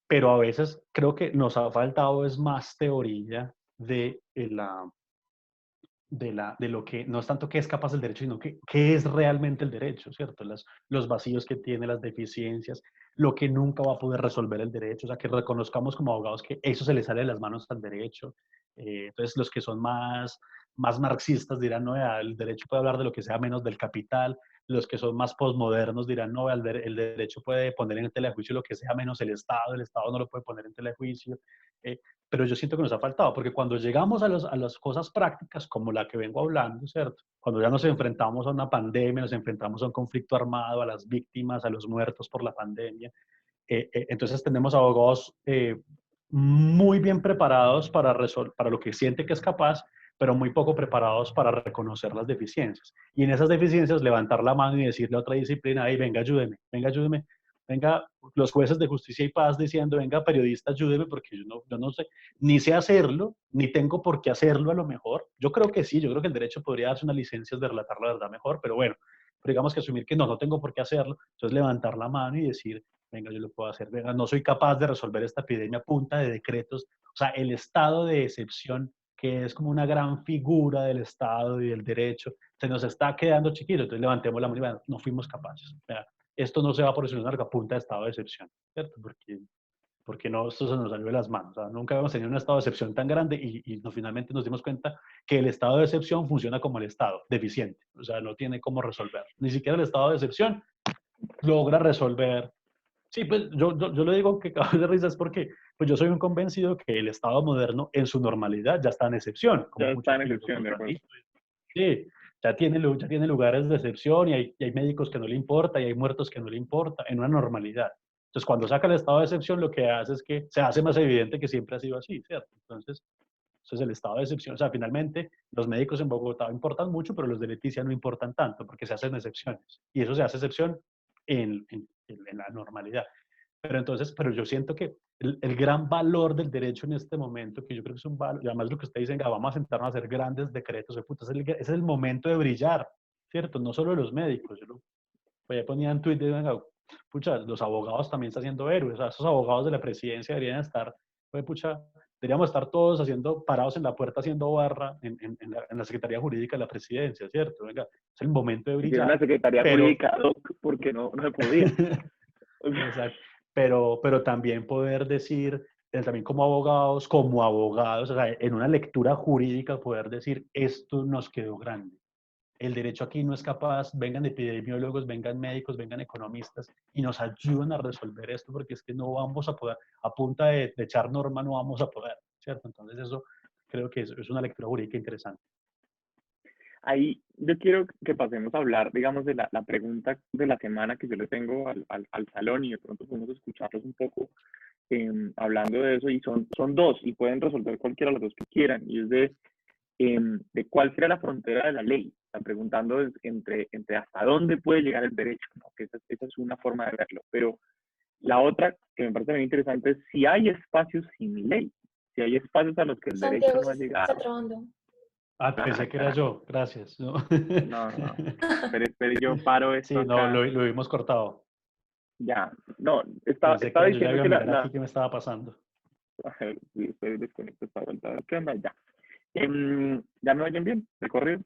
pero a veces creo que nos ha faltado es más teoría de lo que, no es tanto qué es capaz el derecho, sino qué es realmente el derecho, ¿cierto? Los vacíos que tiene, las deficiencias, lo que nunca va a poder resolver el derecho, o sea, que reconozcamos como abogados que eso se le sale de las manos al derecho. Entonces, los que son más marxistas dirán, no, el derecho puede hablar de lo que sea menos del capital. Los que son más posmodernos dirán, no, el derecho puede poner en tela de juicio lo que sea menos el Estado no lo puede poner en tela de juicio. Pero yo siento que nos ha faltado, porque cuando llegamos a las cosas prácticas, como la que vengo hablando, ¿cierto? Cuando ya nos enfrentamos a una pandemia, nos enfrentamos a un conflicto armado, a las víctimas, a los muertos por la pandemia, entonces tenemos abogados muy bien preparados para lo que siente que es capaz, pero muy poco preparados para reconocer las deficiencias. Y en esas deficiencias levantar la mano y decirle a otra disciplina, hey, venga, ayúdeme, venga, los jueces de justicia y paz diciendo, venga, periodista, ayúdeme, porque yo no sé, ni sé hacerlo, ni tengo por qué hacerlo a lo mejor. Yo creo que sí, yo creo que el derecho podría darse unas licencias de relatar la verdad mejor, pero bueno, pero digamos que asumir que no tengo por qué hacerlo, entonces levantar la mano y decir, venga, yo lo puedo hacer, venga, no soy capaz de resolver esta epidemia a punta de decretos, o sea, el estado de excepción, que es como una gran figura del Estado y del derecho, se nos está quedando chiquito, entonces levantemos la mano y no fuimos capaces. Esto no se va a solucionar a punta de estado de excepción, ¿cierto? Porque no, esto se nos salió de las manos. O sea, nunca habíamos tenido un estado de excepción tan grande y finalmente nos dimos cuenta que el estado de excepción funciona como el estado, deficiente. O sea, no tiene cómo resolver. Ni siquiera el estado de excepción logra resolver. Sí, pues yo le digo que cabe de risa es porque pues yo soy un convencido que el estado moderno en su normalidad ya está en excepción. Ya está en excepción, de acuerdo. Sí, ya tiene lugares de excepción y hay médicos que no le importa y hay muertos que no le importa en una normalidad. Entonces, cuando saca el estado de excepción, lo que hace es que se hace más evidente que siempre ha sido así, ¿cierto? Entonces el estado de excepción, o sea, finalmente los médicos en Bogotá importan mucho, pero los de Leticia no importan tanto porque se hacen excepciones. Y eso se hace excepción en la normalidad. Pero entonces, pero yo siento que el gran valor del derecho en este momento, que yo creo que es un valor, y además lo que ustedes dicen, vamos a sentarnos a hacer grandes decretos, puta, es el momento de brillar, ¿cierto? No solo los médicos, yo ponía en Twitter, venga, pucha, los abogados también están haciendo héroes, o sea, esos abogados de la presidencia deberían estar, pucha, deberíamos estar todos parados en la puerta haciendo barra en la Secretaría Jurídica de la Presidencia, ¿cierto? Venga, es el momento de Hicieron brillar. la Secretaría Jurídica, porque no se podía. Exacto. Pero también poder decir, también como abogados, o sea, en una lectura jurídica poder decir, esto nos quedó grande. El derecho aquí no es capaz, vengan epidemiólogos, vengan médicos, vengan economistas y nos ayudan a resolver esto porque es que no vamos a poder, a punta de echar norma no vamos a poder, ¿cierto? Entonces eso creo que es una lectura jurídica interesante. Ahí yo quiero que pasemos a hablar, digamos, de la pregunta de la semana que yo le tengo al salón y de pronto podemos escucharlos un poco hablando de eso y son dos y pueden resolver cualquiera de los dos que quieran y es de cuál será la frontera de la ley. Están preguntando entre hasta dónde puede llegar el derecho, ¿no? Que esa es una forma de verlo. Pero la otra que me parece muy interesante es si hay espacios sin ley, si hay espacios a los que el derecho no ha llegado. Está trabando. Pensé que era yo, gracias. No. Pero yo paro esto sí, no, acá. lo hemos cortado. Ya, no, estaba diciendo que aquí qué me estaba pasando. Sí, estoy desconectado esta vuelta. ¿Qué onda? Ya. ¿Ya me oyen bien? ¿De corrido?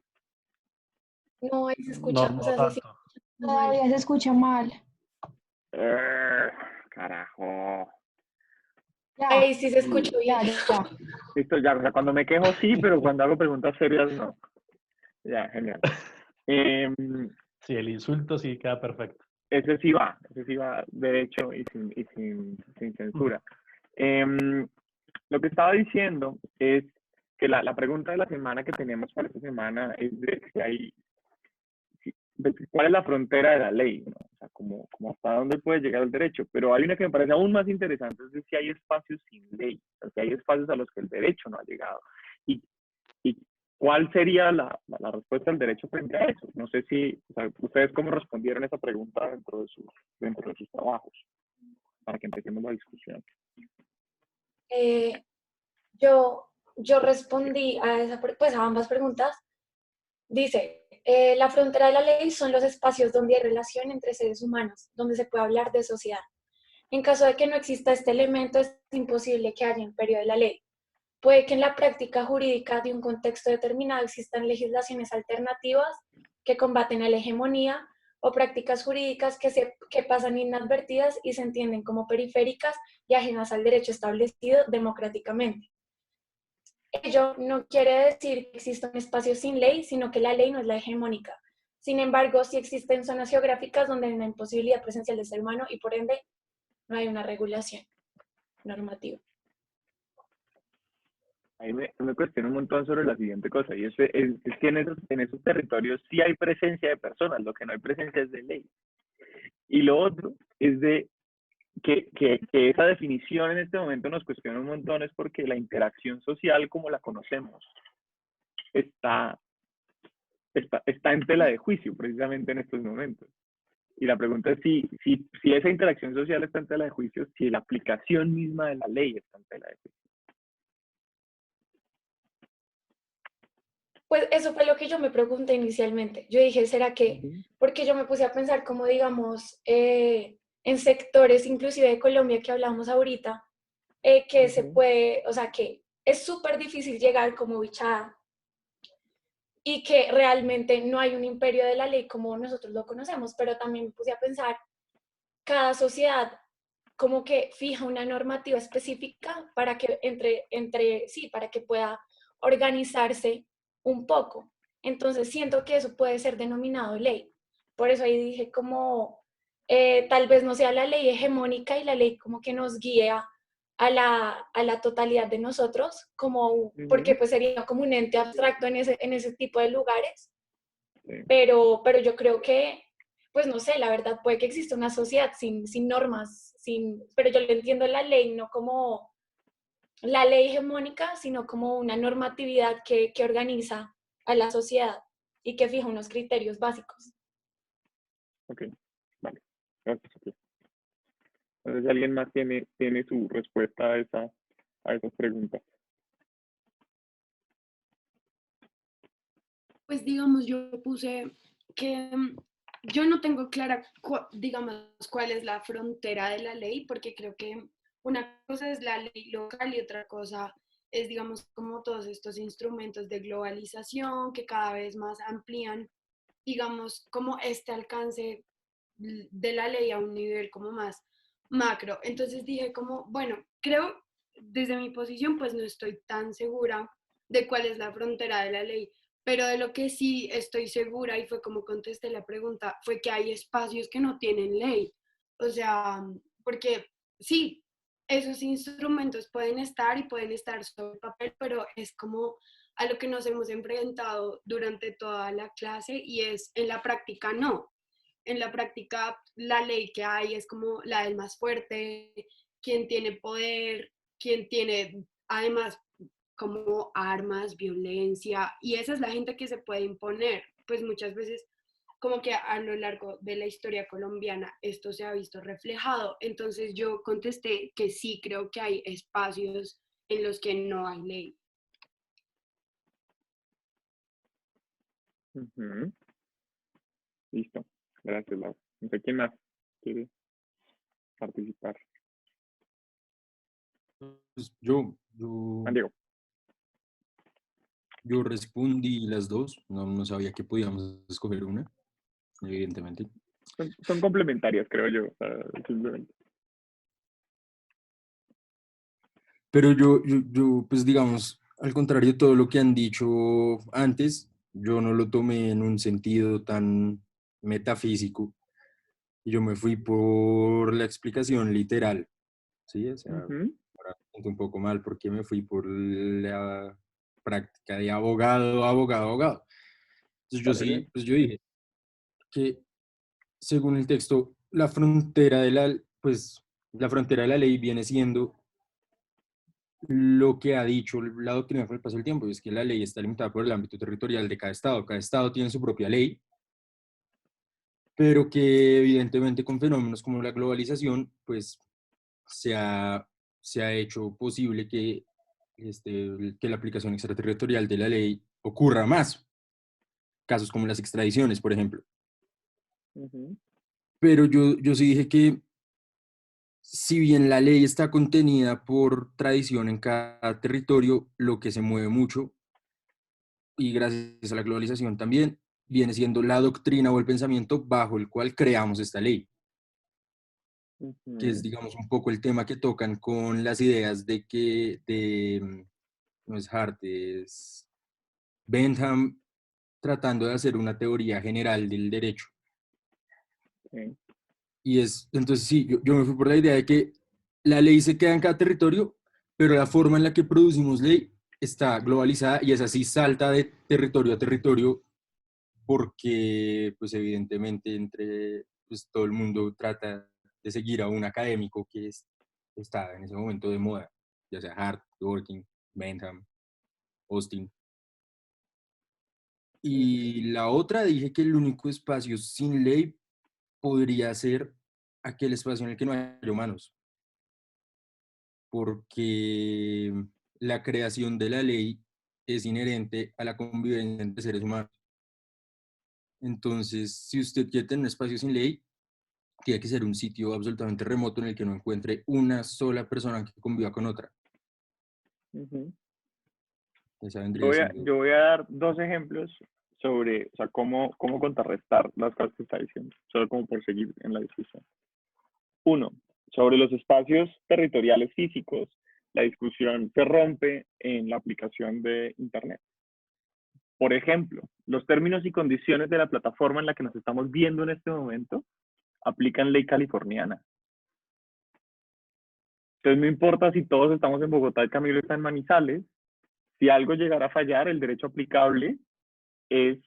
No, ahí se escucha. No, o sea, tanto. Todavía se escucha mal. Carajo. Ya, ahí sí se escucha bien. ya. Listo, ya. O sea, cuando me quejo sí, pero cuando hago preguntas serias no. Ya, genial. Sí, el insulto sí queda perfecto. Ese sí va derecho y sin censura. Lo que estaba diciendo es que la pregunta de la semana que tenemos para esta semana es de cuál es la frontera de la ley, ¿no? O sea, como hasta dónde puede llegar el derecho. Pero hay una que me parece aún más interesante, es de si hay espacios sin ley, o sea, si hay espacios a los que el derecho no ha llegado. Y ¿cuál sería la respuesta del derecho frente a eso? No sé si, o sea, ustedes cómo respondieron esa pregunta dentro de sus trabajos, para que empecemos la discusión. Yo respondí a ambas preguntas. Dice, la frontera de la ley son los espacios donde hay relación entre seres humanos, donde se puede hablar de sociedad. En caso de que no exista este elemento, es imposible que haya imperio de la ley. Puede que en la práctica jurídica de un contexto determinado existan legislaciones alternativas que combaten a la hegemonía o prácticas jurídicas que pasan inadvertidas y se entienden como periféricas y ajenas al derecho establecido democráticamente. Ello no quiere decir que exista un espacio sin ley, sino que la ley no es la hegemónica. Sin embargo, sí existen zonas geográficas donde hay una imposibilidad presencial del ser humano y por ende no hay una regulación normativa. Ahí me cuestiono un montón sobre la siguiente cosa, y es que en esos territorios sí hay presencia de personas, lo que no hay presencia es de ley. Y lo otro es de que esa definición en este momento nos cuestiona un montón, es porque la interacción social como la conocemos está en tela de juicio precisamente en estos momentos. Y la pregunta es si esa interacción social está en tela de juicio, si la aplicación misma de la ley está en tela de juicio. Pues eso fue lo que yo me pregunté inicialmente. Yo dije, ¿será que? Porque yo me puse a pensar como, digamos, en sectores inclusive de Colombia que hablamos ahorita, que se puede, o sea, que es súper difícil llegar como bichada y que realmente no hay un imperio de la ley como nosotros lo conocemos, pero también me puse a pensar, cada sociedad como que fija una normativa específica para que para que pueda organizarse un poco. Entonces siento que eso puede ser denominado ley. Por eso ahí dije como tal vez no sea la ley hegemónica y la ley como que nos guía a la totalidad de nosotros, como, porque pues sería como un ente abstracto en ese tipo de lugares. Pero yo creo que, pues no sé, la verdad puede que exista una sociedad sin normas, pero yo le entiendo la ley no como la ley hegemónica, sino como una normatividad que organiza a la sociedad y que fija unos criterios básicos. Ok, vale. Gracias. No sé si alguien más tiene su respuesta a esas preguntas. Pues digamos, yo puse que yo no tengo clara, digamos, cuál es la frontera de la ley, porque creo que una cosa es la ley local y otra cosa es, digamos, como todos estos instrumentos de globalización que cada vez más amplían, digamos, como este alcance de la ley a un nivel como más macro. Entonces dije como, bueno, creo desde mi posición pues no estoy tan segura de cuál es la frontera de la ley, pero de lo que sí estoy segura, y fue como contesté la pregunta, fue que hay espacios que no tienen ley. O sea, porque sí, esos instrumentos pueden estar y pueden estar sobre papel, pero es como a lo que nos hemos enfrentado durante toda la clase y es en la práctica no. En la práctica la ley que hay es como la del más fuerte, quien tiene poder, quien tiene además como armas, violencia, y esa es la gente que se puede imponer. Pues muchas veces como que a lo largo de la historia colombiana esto se ha visto reflejado. Entonces yo contesté que sí, creo que hay espacios en los que no hay ley. Listo. Gracias, Laura. No sé quién más quiere participar. Pues Juan Diego. yo respondí las dos, no sabía que podíamos escoger una, evidentemente. Son complementarias, creo yo, simplemente. Pero yo, pues digamos, al contrario de todo lo que han dicho antes, yo no lo tomé en un sentido tan metafísico. Y yo me fui por la explicación literal, ¿sí? O sea, ahora me siento un poco mal porque me fui por la práctica de abogado. Entonces yo sí, pues yo dije que según el texto, la frontera de la ley viene siendo lo que ha dicho la doctrina con el paso del tiempo, y es que la ley está limitada por el ámbito territorial de cada estado. Cada estado tiene su propia ley, pero que evidentemente con fenómenos como la globalización, pues se ha hecho posible que la aplicación extraterritorial de la ley ocurra más. Casos como las extradiciones, por ejemplo. Pero yo sí dije que si bien la ley está contenida por tradición en cada territorio, lo que se mueve mucho, y gracias a la globalización también, viene siendo la doctrina o el pensamiento bajo el cual creamos esta ley. Que es, digamos, un poco el tema que tocan con las ideas no es Hart, es Bentham, tratando de hacer una teoría general del derecho. Y entonces sí, yo me fui por la idea de que la ley se queda en cada territorio, pero la forma en la que producimos ley está globalizada y es así, salta de territorio a territorio, porque pues evidentemente pues, todo el mundo trata de seguir a un académico que está en ese momento de moda, ya sea Hart, Dworkin, Bentham, Austin. Y la otra dije que el único espacio sin ley podría ser aquel espacio en el que no hay humanos, porque la creación de la ley es inherente a la convivencia entre seres humanos. Entonces, si usted quiere tener un espacio sin ley, tiene que ser un sitio absolutamente remoto en el que no encuentre una sola persona que conviva con otra. Esa vendría siendo... Yo voy a dar dos ejemplos sobre, o sea, cómo contrarrestar las cosas que está diciendo, solo como por seguir en la discusión. Uno, sobre los espacios territoriales físicos, la discusión se rompe en la aplicación de Internet. Por ejemplo, los términos y condiciones de la plataforma en la que nos estamos viendo en este momento aplican ley californiana. Entonces no importa si todos estamos en Bogotá y Camilo está en Manizales, si algo llegara a fallar, el derecho aplicable es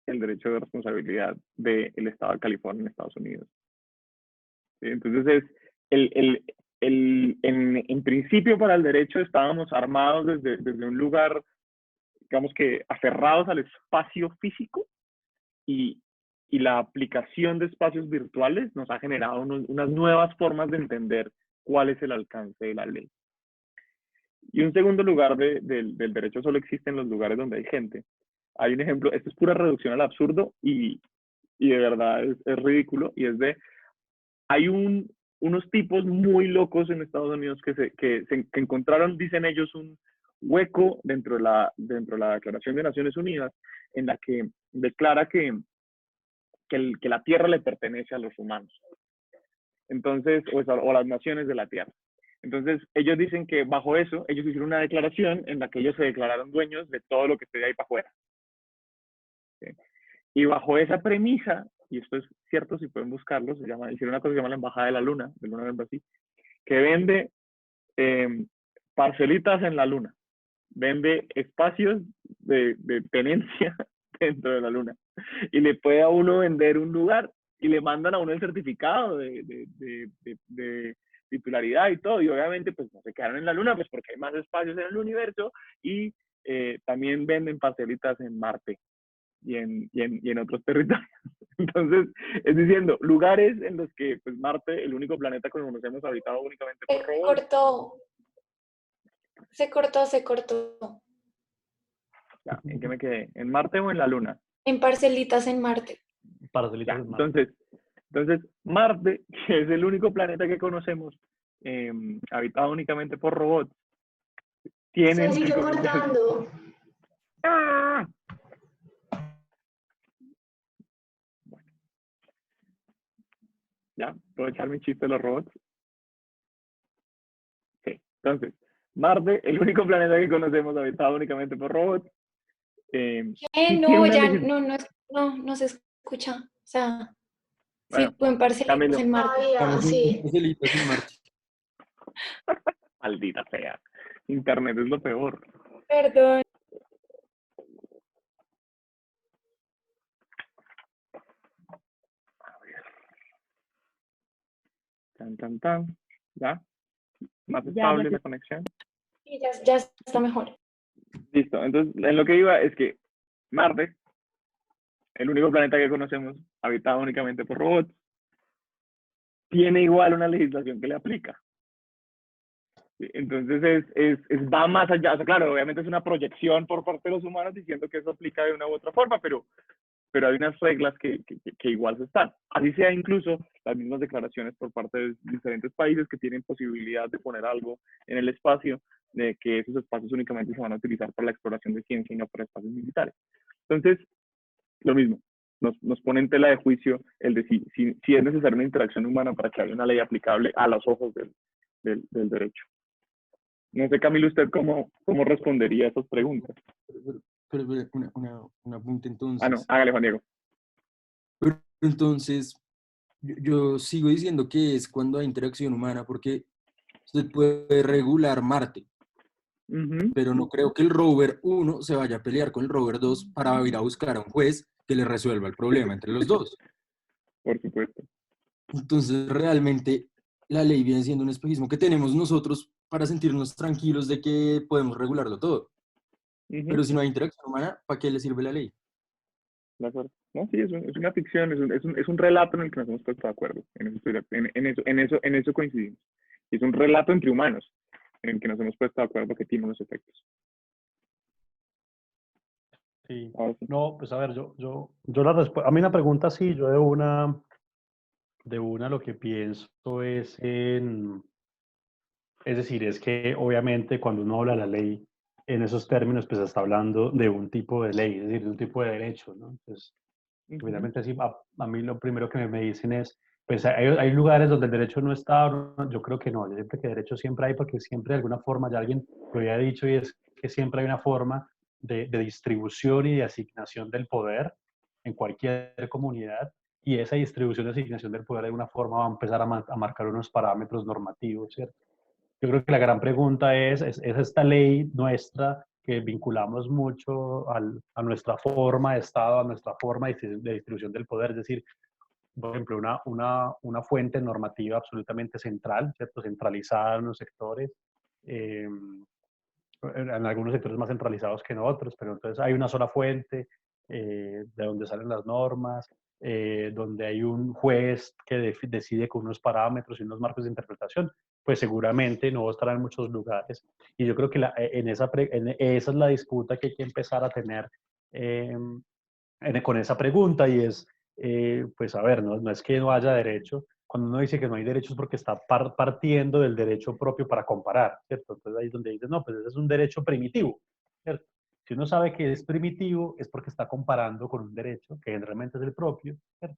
el derecho de responsabilidad del Estado de California en Estados Unidos. ¿Sí? Entonces, en principio para el derecho estábamos armados desde un lugar, digamos que aferrados al espacio físico y y la aplicación de espacios virtuales nos ha generado unas nuevas formas de entender cuál es el alcance de la ley. Y un segundo lugar del derecho solo existe en los lugares donde hay gente. Hay un ejemplo, esto es pura reducción al absurdo y de verdad es ridículo, y es de, hay unos tipos muy locos en Estados Unidos que encontraron, dicen ellos, un hueco dentro de la Declaración de Naciones Unidas en la que declara que la tierra le pertenece a los humanos. Entonces, o a las naciones de la tierra. Entonces, ellos dicen que bajo eso, ellos hicieron una declaración en la que ellos se declararon dueños de todo lo que esté de ahí para afuera. ¿Sí? Y bajo esa premisa, y esto es cierto, si pueden buscarlo, hicieron una cosa que se llama la Embajada de la Luna, del Luna en Brasil, que vende parcelitas en la Luna, vende espacios de tenencia dentro de la Luna, y le puede a uno vender un lugar, y le mandan a uno el certificado de titularidad y todo, y obviamente pues no se quedaron en la Luna, pues porque hay más espacios en el universo, y también venden parcelitas en Marte y en otros territorios. Entonces, es diciendo, lugares en los que pues Marte, el único planeta que conocemos habitado únicamente por robots. Se cortó. Ya, ¿en qué me quedé? ¿En Marte o en la Luna? En parcelitas en Marte. Parcelitas en Marte. Entonces, Marte, que es el único planeta que conocemos habitado únicamente por robots, tiene... Se sigue cortando. ¡Ah! ¿Ya? ¿Puedo echar mi chiste de los robots? Sí. Entonces, Marte, el único planeta que conocemos habitado únicamente por robots. No, ya no se escucha. O sea, bueno, sí, en parcelitas en Marte. Sí. Parcelitas en Marte. Maldita sea. Internet es lo peor. Perdón. Tan. ¿Ya? ¿Más estable la conexión? Sí, ya está mejor. Listo. Entonces, en lo que iba es que Marte, el único planeta que conocemos habitado únicamente por robots, tiene igual una legislación que le aplica. Entonces, va más allá. O sea, claro, obviamente es una proyección por parte de los humanos diciendo que eso aplica de una u otra forma, pero hay unas reglas que igual se están. Así sea incluso las mismas declaraciones por parte de diferentes países que tienen posibilidad de poner algo en el espacio, de que esos espacios únicamente se van a utilizar para la exploración de ciencia y no para espacios militares. Entonces, lo mismo, nos pone en tela de juicio el de si es necesaria una interacción humana para que haya una ley aplicable a los ojos del derecho. No sé, Camilo, ¿usted cómo respondería a esas preguntas? Pero una punta entonces. Ah, no, hágale, Juan Diego. Pero entonces, yo sigo diciendo que es cuando hay interacción humana, porque usted puede regular Marte, pero no creo que el rover 1 se vaya a pelear con el rover 2 para ir a buscar a un juez que le resuelva el problema entre los dos. Por supuesto. Entonces, realmente, la ley viene siendo un espejismo que tenemos nosotros para sentirnos tranquilos de que podemos regularlo todo. Pero si no hay interacción humana, ¿para qué le sirve la ley? De acuerdo. No, sí, es una ficción, es un relato en el que nos hemos puesto de acuerdo. En eso coincidimos. Es un relato entre humanos en el que nos hemos puesto de acuerdo que tiene unos efectos. Sí. No, pues a ver, a mí una pregunta sí, yo de una lo que pienso es es que obviamente cuando uno habla de la ley en esos términos, pues está hablando de un tipo de ley, es decir, de un tipo de derecho, ¿no? Entonces, obviamente sí, a mí lo primero que me dicen es, pues hay lugares donde el derecho no está, ¿no? Yo creo que no, yo siempre que derecho siempre hay, porque siempre de alguna forma, ya alguien lo había dicho, y es que siempre hay una forma de distribución y de asignación del poder en cualquier comunidad, y esa distribución y asignación del poder de alguna forma va a empezar a marcar unos parámetros normativos, ¿cierto? Yo creo que la gran pregunta es esta ley nuestra que vinculamos mucho a nuestra forma de Estado, a nuestra forma de distribución del poder, es decir, por ejemplo, una fuente normativa absolutamente central, ¿cierto? Centralizada en los sectores, en algunos sectores más centralizados que en otros, pero entonces hay una sola fuente de donde salen las normas, donde hay un juez que decide con unos parámetros y unos marcos de interpretación, pues seguramente no estará en muchos lugares. Y yo creo que esa es la disputa que hay que empezar a tener con esa pregunta, y es, pues a ver, no es que no haya derecho. Cuando uno dice que no hay derecho es porque está partiendo del derecho propio para comparar, ¿cierto? Entonces ahí es donde dices, no, pues ese es un derecho primitivo, ¿cierto? Si uno sabe que es primitivo es porque está comparando con un derecho que realmente es el propio, ¿cierto?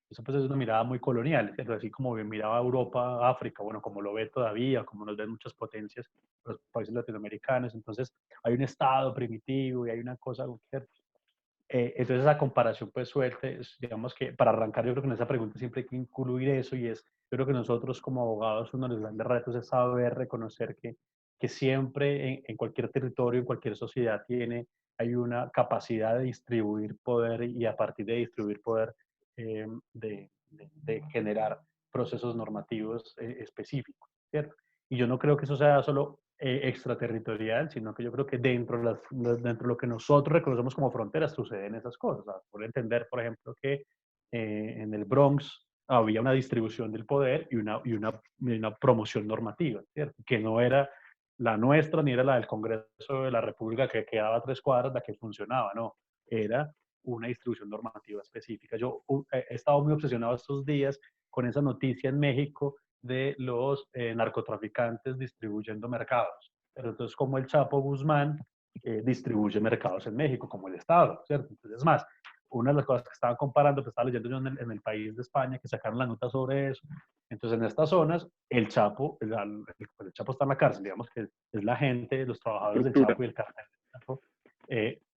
Eso pues es una mirada muy colonial, ¿cierto? Así como miraba Europa, África, bueno, como lo ve todavía, como nos ven muchas potencias, los países latinoamericanos. Entonces hay un Estado primitivo y hay una cosa, ¿cierto? Entonces esa comparación pues suerte, digamos que para arrancar yo creo que en esa pregunta siempre hay que incluir eso, y es, yo creo que nosotros como abogados uno de los grandes retos es saber reconocer que siempre en cualquier territorio, en cualquier sociedad hay una capacidad de distribuir poder, y a partir de distribuir poder de generar procesos normativos específicos, ¿cierto? Y yo no creo que eso sea solo extraterritorial, sino que yo creo que dentro de lo que nosotros reconocemos como fronteras suceden esas cosas. O sea, por entender, por ejemplo, que en el Bronx había una distribución del poder y una promoción normativa, ¿cierto? Que no era la nuestra ni era la del Congreso de la República que quedaba a 3 cuadras la que funcionaba, no. Era una distribución normativa específica. Yo he estado muy obsesionado estos días con esa noticia en México de los narcotraficantes distribuyendo mercados. Pero entonces, como el Chapo Guzmán distribuye mercados en México, como el Estado, ¿cierto? Entonces, es más, una de las cosas que estaban comparando, que estaba leyendo yo en el País de España, que sacaron la nota sobre eso. Entonces, en estas zonas, el Chapo está en la cárcel, digamos que es la gente, los trabajadores del Chapo y el cartel del Chapo,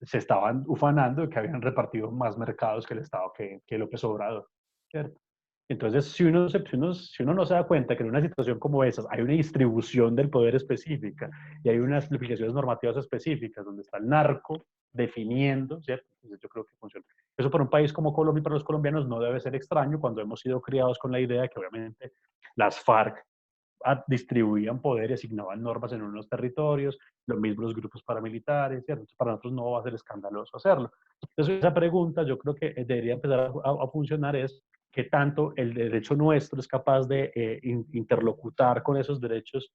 se estaban ufanando de que habían repartido más mercados que el Estado, que López Obrador, ¿cierto? Entonces, si uno no se da cuenta que en una situación como esa hay una distribución del poder específica y hay unas implicaciones normativas específicas donde está el narco definiendo, ¿cierto? Entonces yo creo que funciona. Eso para un país como Colombia y para los colombianos no debe ser extraño cuando hemos sido criados con la idea de que obviamente las FARC distribuían poder y asignaban normas en unos territorios, lo mismo los grupos paramilitares, ¿cierto? Entonces, para nosotros no va a ser escandaloso hacerlo. Entonces, esa pregunta yo creo que debería empezar a funcionar es qué tanto el derecho nuestro es capaz de interlocutar con esos derechos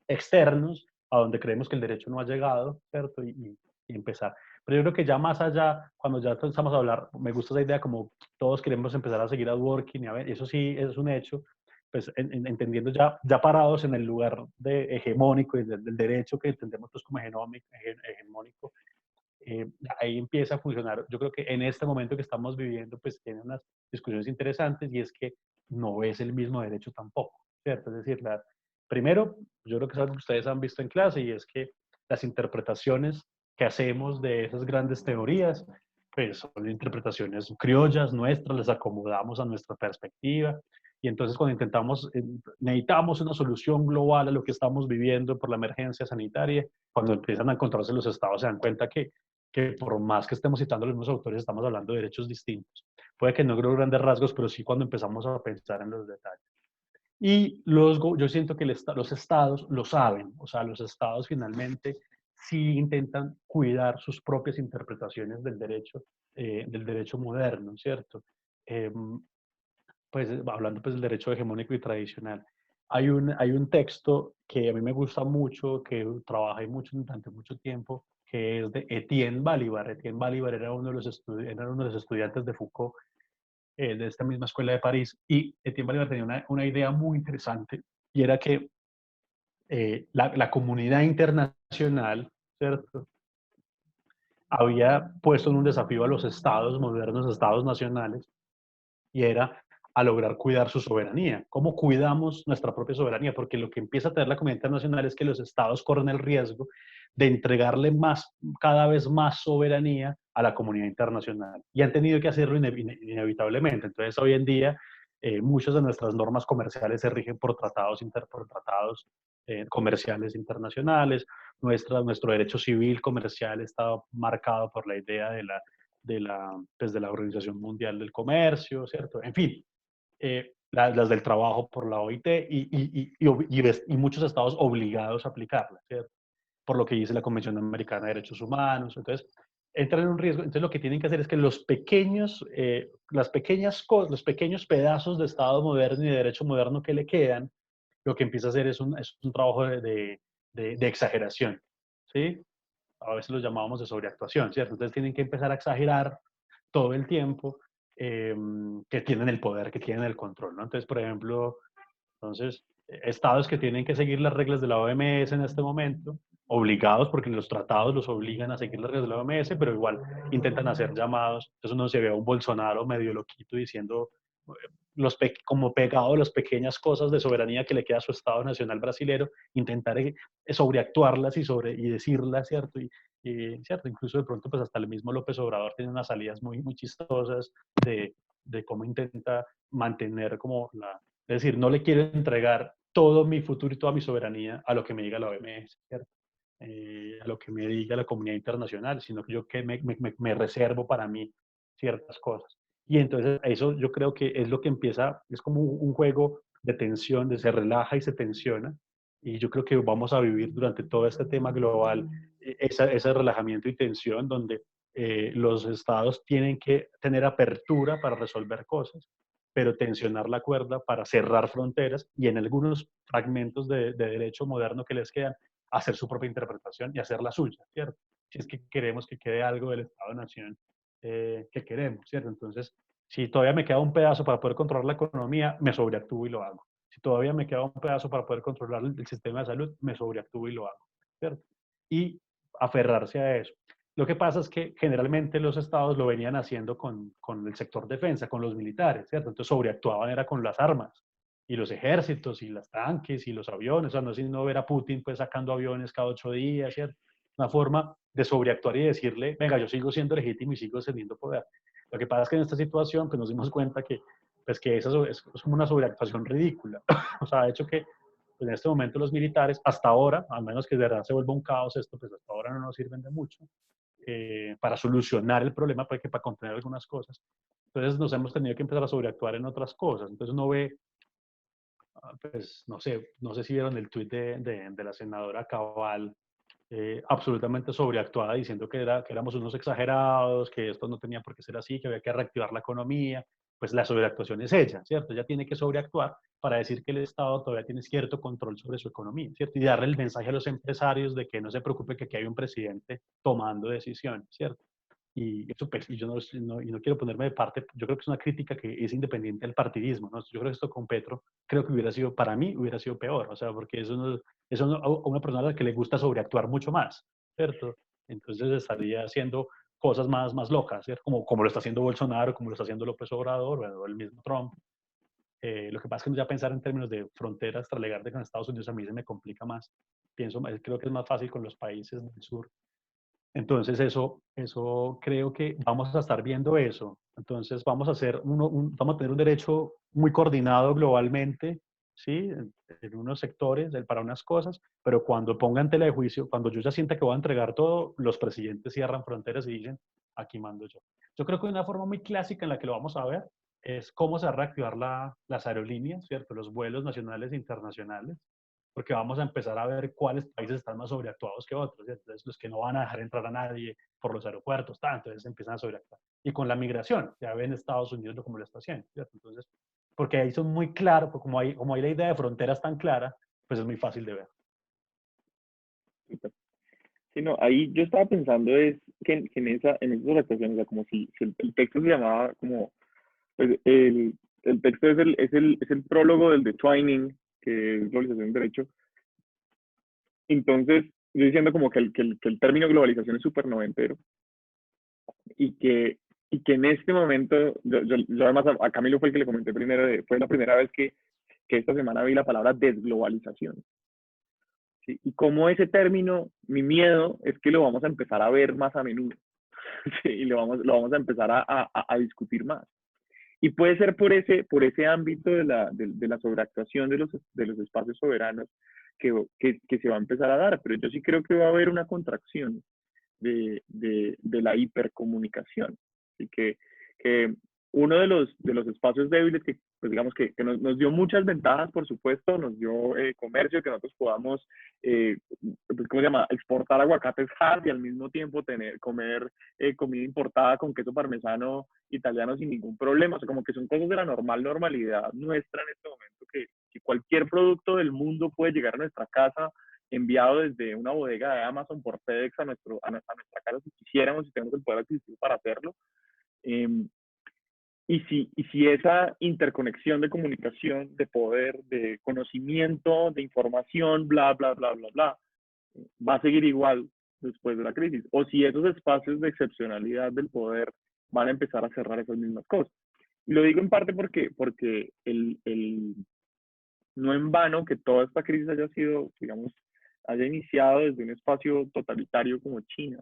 externos a donde creemos que el derecho no ha llegado, ¿cierto? Y empezar. Pero yo creo que ya más allá, cuando ya empezamos a hablar, me gusta esa idea como todos queremos empezar a seguir a Dworkin, y a ver, eso sí es un hecho, pues entendiendo ya parados en el lugar hegemónico y del derecho que entendemos pues como hegemónico, ahí empieza a funcionar. Yo creo que en este momento que estamos viviendo, pues tiene unas discusiones interesantes, y es que no es el mismo derecho tampoco, ¿cierto? Es decir, primero, yo creo que es algo que ustedes han visto en clase, y es que las interpretaciones que hacemos de esas grandes teorías, pues son interpretaciones criollas nuestras, las acomodamos a nuestra perspectiva, y entonces cuando necesitamos una solución global a lo que estamos viviendo por la emergencia sanitaria, cuando empiezan a encontrarse los estados se dan cuenta que por más que estemos citando a los mismos autores, estamos hablando de derechos distintos. Puede que no creo grandes rasgos, pero sí cuando empezamos a pensar en los detalles. Y yo siento que los estados lo saben, o sea, los estados finalmente sí intentan cuidar sus propias interpretaciones del derecho moderno, ¿cierto? Pues hablando pues del derecho hegemónico y tradicional. Hay un texto que a mí me gusta mucho, que trabajé mucho durante mucho tiempo, que es de Etienne Balibar. Etienne Balibar era uno de los estudiantes de Foucault, de esta misma escuela de París, y Etienne Balibar tenía una idea muy interesante, y era que la comunidad internacional, ¿cierto?, había puesto en un desafío a los estados modernos, estados nacionales, y era a lograr cuidar su soberanía. ¿Cómo cuidamos nuestra propia soberanía? Porque lo que empieza a tener la comunidad internacional es que los estados corren el riesgo de entregarle cada vez más soberanía a la comunidad internacional. Y han tenido que hacerlo inevitablemente. Entonces, hoy en día, muchas de nuestras normas comerciales se rigen por tratados comerciales internacionales. Nuestro derecho civil comercial está marcado por la idea de la Organización Mundial del Comercio, ¿cierto? En fin, las del trabajo por la OIT, y muchos estados obligados a aplicarlas, ¿cierto? Por lo que dice la Convención Americana de Derechos Humanos. Entonces, entran en un riesgo. Entonces lo que tienen que hacer es que los pequeños, los pequeños pedazos de Estado moderno y de derecho moderno que le quedan, lo que empieza a hacer es un trabajo de exageración, ¿sí? A veces lo llamábamos de sobreactuación, ¿cierto? Entonces tienen que empezar a exagerar todo el tiempo que tienen el poder, que tienen el control, ¿no? Entonces, por ejemplo, estados que tienen que seguir las reglas de la OMS en este momento, obligados, porque los tratados los obligan a seguir las reglas de la OMS, pero igual intentan hacer llamados. Entonces uno se ve a un Bolsonaro medio loquito diciendo, como pegado a las pequeñas cosas de soberanía que le queda a su Estado Nacional brasilero, intentar sobreactuarlas y decirlas, ¿cierto? ¿cierto? Incluso de pronto, pues hasta el mismo López Obrador tiene unas salidas muy, muy chistosas de cómo intenta mantener es decir, no le quiero entregar todo mi futuro y toda mi soberanía a lo que me diga la OMS, ¿cierto? A lo que me diga la comunidad internacional, sino que yo me reservo para mí ciertas cosas. Y entonces eso yo creo que es lo que empieza, es como un juego de tensión, de se relaja y se tensiona. Y yo creo que vamos a vivir durante todo este tema global ese relajamiento y tensión donde los estados tienen que tener apertura para resolver cosas, pero tensionar la cuerda para cerrar fronteras y en algunos fragmentos de derecho moderno que les quedan, hacer su propia interpretación y hacer la suya, ¿cierto? Si es que queremos que quede algo del Estado-Nación que queremos, ¿cierto? Entonces, si todavía me queda un pedazo para poder controlar la economía, me sobreactúo y lo hago. Si todavía me queda un pedazo para poder controlar el sistema de salud, me sobreactúo y lo hago, ¿cierto? Y aferrarse a eso. Lo que pasa es que generalmente los estados lo venían haciendo con el sector defensa, con los militares, ¿cierto? Entonces sobreactuaban era con las armas y los ejércitos y los tanques y los aviones. O sea, no es sino ver a Putin pues sacando aviones cada 8 días, ¿cierto? Una forma de sobreactuar y decirle, venga, yo sigo siendo legítimo y sigo teniendo poder. Lo que pasa es que en esta situación pues nos dimos cuenta que eso es como una sobreactuación ridícula. O sea, de hecho que pues, en este momento los militares, hasta ahora, a menos que de verdad se vuelva un caos esto, pues hasta ahora no nos sirven de mucho para solucionar el problema, para contener algunas cosas. Entonces nos hemos tenido que empezar a sobreactuar en otras cosas. Entonces uno ve, pues no sé si vieron el tuit de la senadora Cabal, absolutamente sobreactuada diciendo que éramos unos exagerados, que esto no tenía por qué ser así, que había que reactivar la economía. Pues la sobreactuación es ella, ¿cierto? Ella tiene que sobreactuar para decir que el Estado todavía tiene cierto control sobre su economía, ¿cierto? Y darle el mensaje a los empresarios de que no se preocupe que aquí hay un presidente tomando decisiones, ¿cierto? Y eso, pues, y yo no quiero ponerme de parte, yo creo que es una crítica que es independiente del partidismo, ¿no? Yo creo que esto con Petro, creo que para mí hubiera sido peor, o sea, porque es una persona a la que le gusta sobreactuar mucho más, ¿cierto? Entonces estaría haciendo cosas más locas, ¿cierto? Como lo está haciendo Bolsonaro, como lo está haciendo López Obrador, bueno, el mismo Trump. Lo que pasa es que ya pensar en términos de frontera extralegarte con Estados Unidos a mí se me complica más. Creo que es más fácil con los países del sur. Entonces eso creo que vamos a estar viendo eso. Entonces vamos a tener un derecho muy coordinado globalmente, ¿sí? En unos sectores, para unas cosas, pero cuando pongan tela de juicio, cuando yo ya sienta que voy a entregar todo, los presidentes cierran fronteras y dicen, aquí mando yo. Yo creo que una forma muy clásica en la que lo vamos a ver es cómo se va a reactivar las aerolíneas, ¿cierto? Los vuelos nacionales e internacionales, porque vamos a empezar a ver cuáles países están más sobreactuados que otros, ¿cierto? Entonces, los que no van a dejar entrar a nadie por los aeropuertos, entonces empiezan a sobreactuar. Y con la migración, ya ven Estados Unidos como lo está haciendo, ¿cierto? Entonces, porque ahí son muy claros, como hay la idea de fronteras tan clara, pues es muy fácil de ver. Sí, no, ahí yo estaba pensando es que en esas actuaciones, o sea, como si el texto se llamaba como, pues el texto es el prólogo del de Twining, que es globalización del derecho. Entonces, yo diciendo como que el término globalización es súper noventero y que en este momento, yo además a Camilo fue el que le comenté primero, fue la primera vez que esta semana vi la palabra desglobalización. ¿Sí? Y como ese término, mi miedo es que lo vamos a empezar a ver más a menudo. ¿Sí? Y lo vamos a empezar a discutir más. Y puede ser por ese ámbito de la sobreactuación de los espacios soberanos que se va a empezar a dar. Pero yo sí creo que va a haber una contracción de la hipercomunicación. Así que uno de los espacios débiles que, pues digamos que nos dio muchas ventajas, por supuesto, nos dio comercio, que nosotros podamos, pues, ¿cómo se llama?, exportar aguacates hard y al mismo tiempo comer comida importada con queso parmesano italiano sin ningún problema. O sea, como que son cosas de la normalidad nuestra en este momento, que cualquier producto del mundo puede llegar a nuestra casa enviado desde una bodega de Amazon por FedEx a nuestra casa si quisiéramos, si tenemos el poder adquisitivo para hacerlo. Y si esa interconexión de comunicación, de poder, de conocimiento, de información, bla, bla, bla, bla, bla, va a seguir igual después de la crisis, o si esos espacios de excepcionalidad del poder van a empezar a cerrar esas mismas cosas. Y lo digo en parte porque no en vano que toda esta crisis haya sido, digamos, haya iniciado desde un espacio totalitario como China,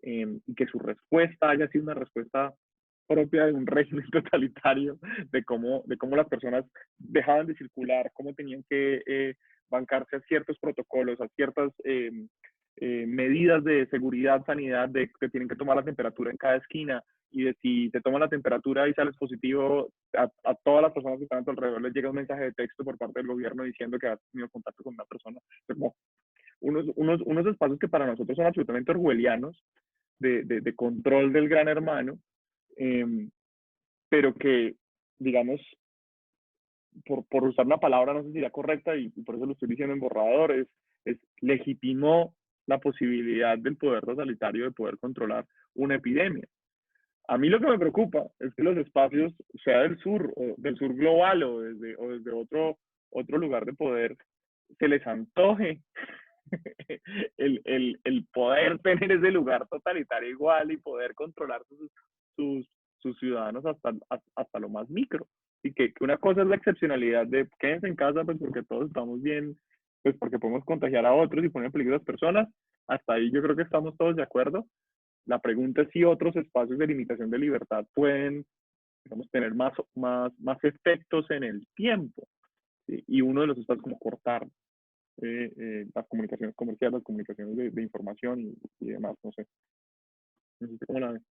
y que su respuesta haya sido una respuesta propia de un régimen totalitario, de cómo las personas dejaban de circular, cómo tenían que bancarse a ciertos protocolos, a ciertas medidas de seguridad, sanidad, de que tienen que tomar la temperatura en cada esquina, y de si te toman la temperatura y sales positivo, a todas las personas que están a tu alrededor les llega un mensaje de texto por parte del gobierno diciendo que has tenido contacto con una persona. Como unos espacios que para nosotros son absolutamente orwellianos, de control del gran hermano, pero que, digamos, por usar una palabra, no sé si era correcta, y por eso lo estoy diciendo en borrador, es legitimó la posibilidad del poder totalitario de poder controlar una epidemia. A mí lo que me preocupa es que los espacios, sea del sur, o del sur global, o desde otro lugar de poder, se les antoje el poder tener ese lugar totalitario igual y poder controlar sus ciudadanos hasta lo más micro. Y que una cosa es la excepcionalidad de quédense en casa pues porque todos estamos bien, pues porque podemos contagiar a otros y poner en peligro a las personas. Hasta ahí yo creo que estamos todos de acuerdo. La pregunta es si otros espacios de limitación de libertad pueden, digamos, tener más efectos en el tiempo. ¿Sí? Y uno de los espacios como cortar las comunicaciones comerciales, las comunicaciones de información y demás, no sé. No sé cómo la ves.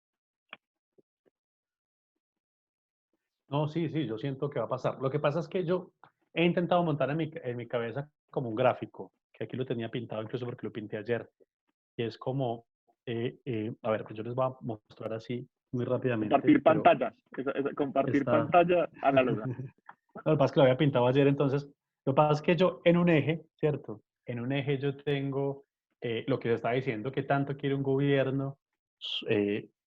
No, sí, yo siento que va a pasar. Lo que pasa es que yo he intentado montar en mi cabeza como un gráfico, que aquí lo tenía pintado incluso porque lo pinté ayer, y es como, a ver, pues yo les voy a mostrar así muy rápidamente. Compartir pantalla, compartir pantalla análoga. Lo que pasa es que lo había pintado ayer, entonces, lo que pasa es que yo en un eje, ¿cierto? En un eje yo tengo lo que se está diciendo, que tanto quiere un gobierno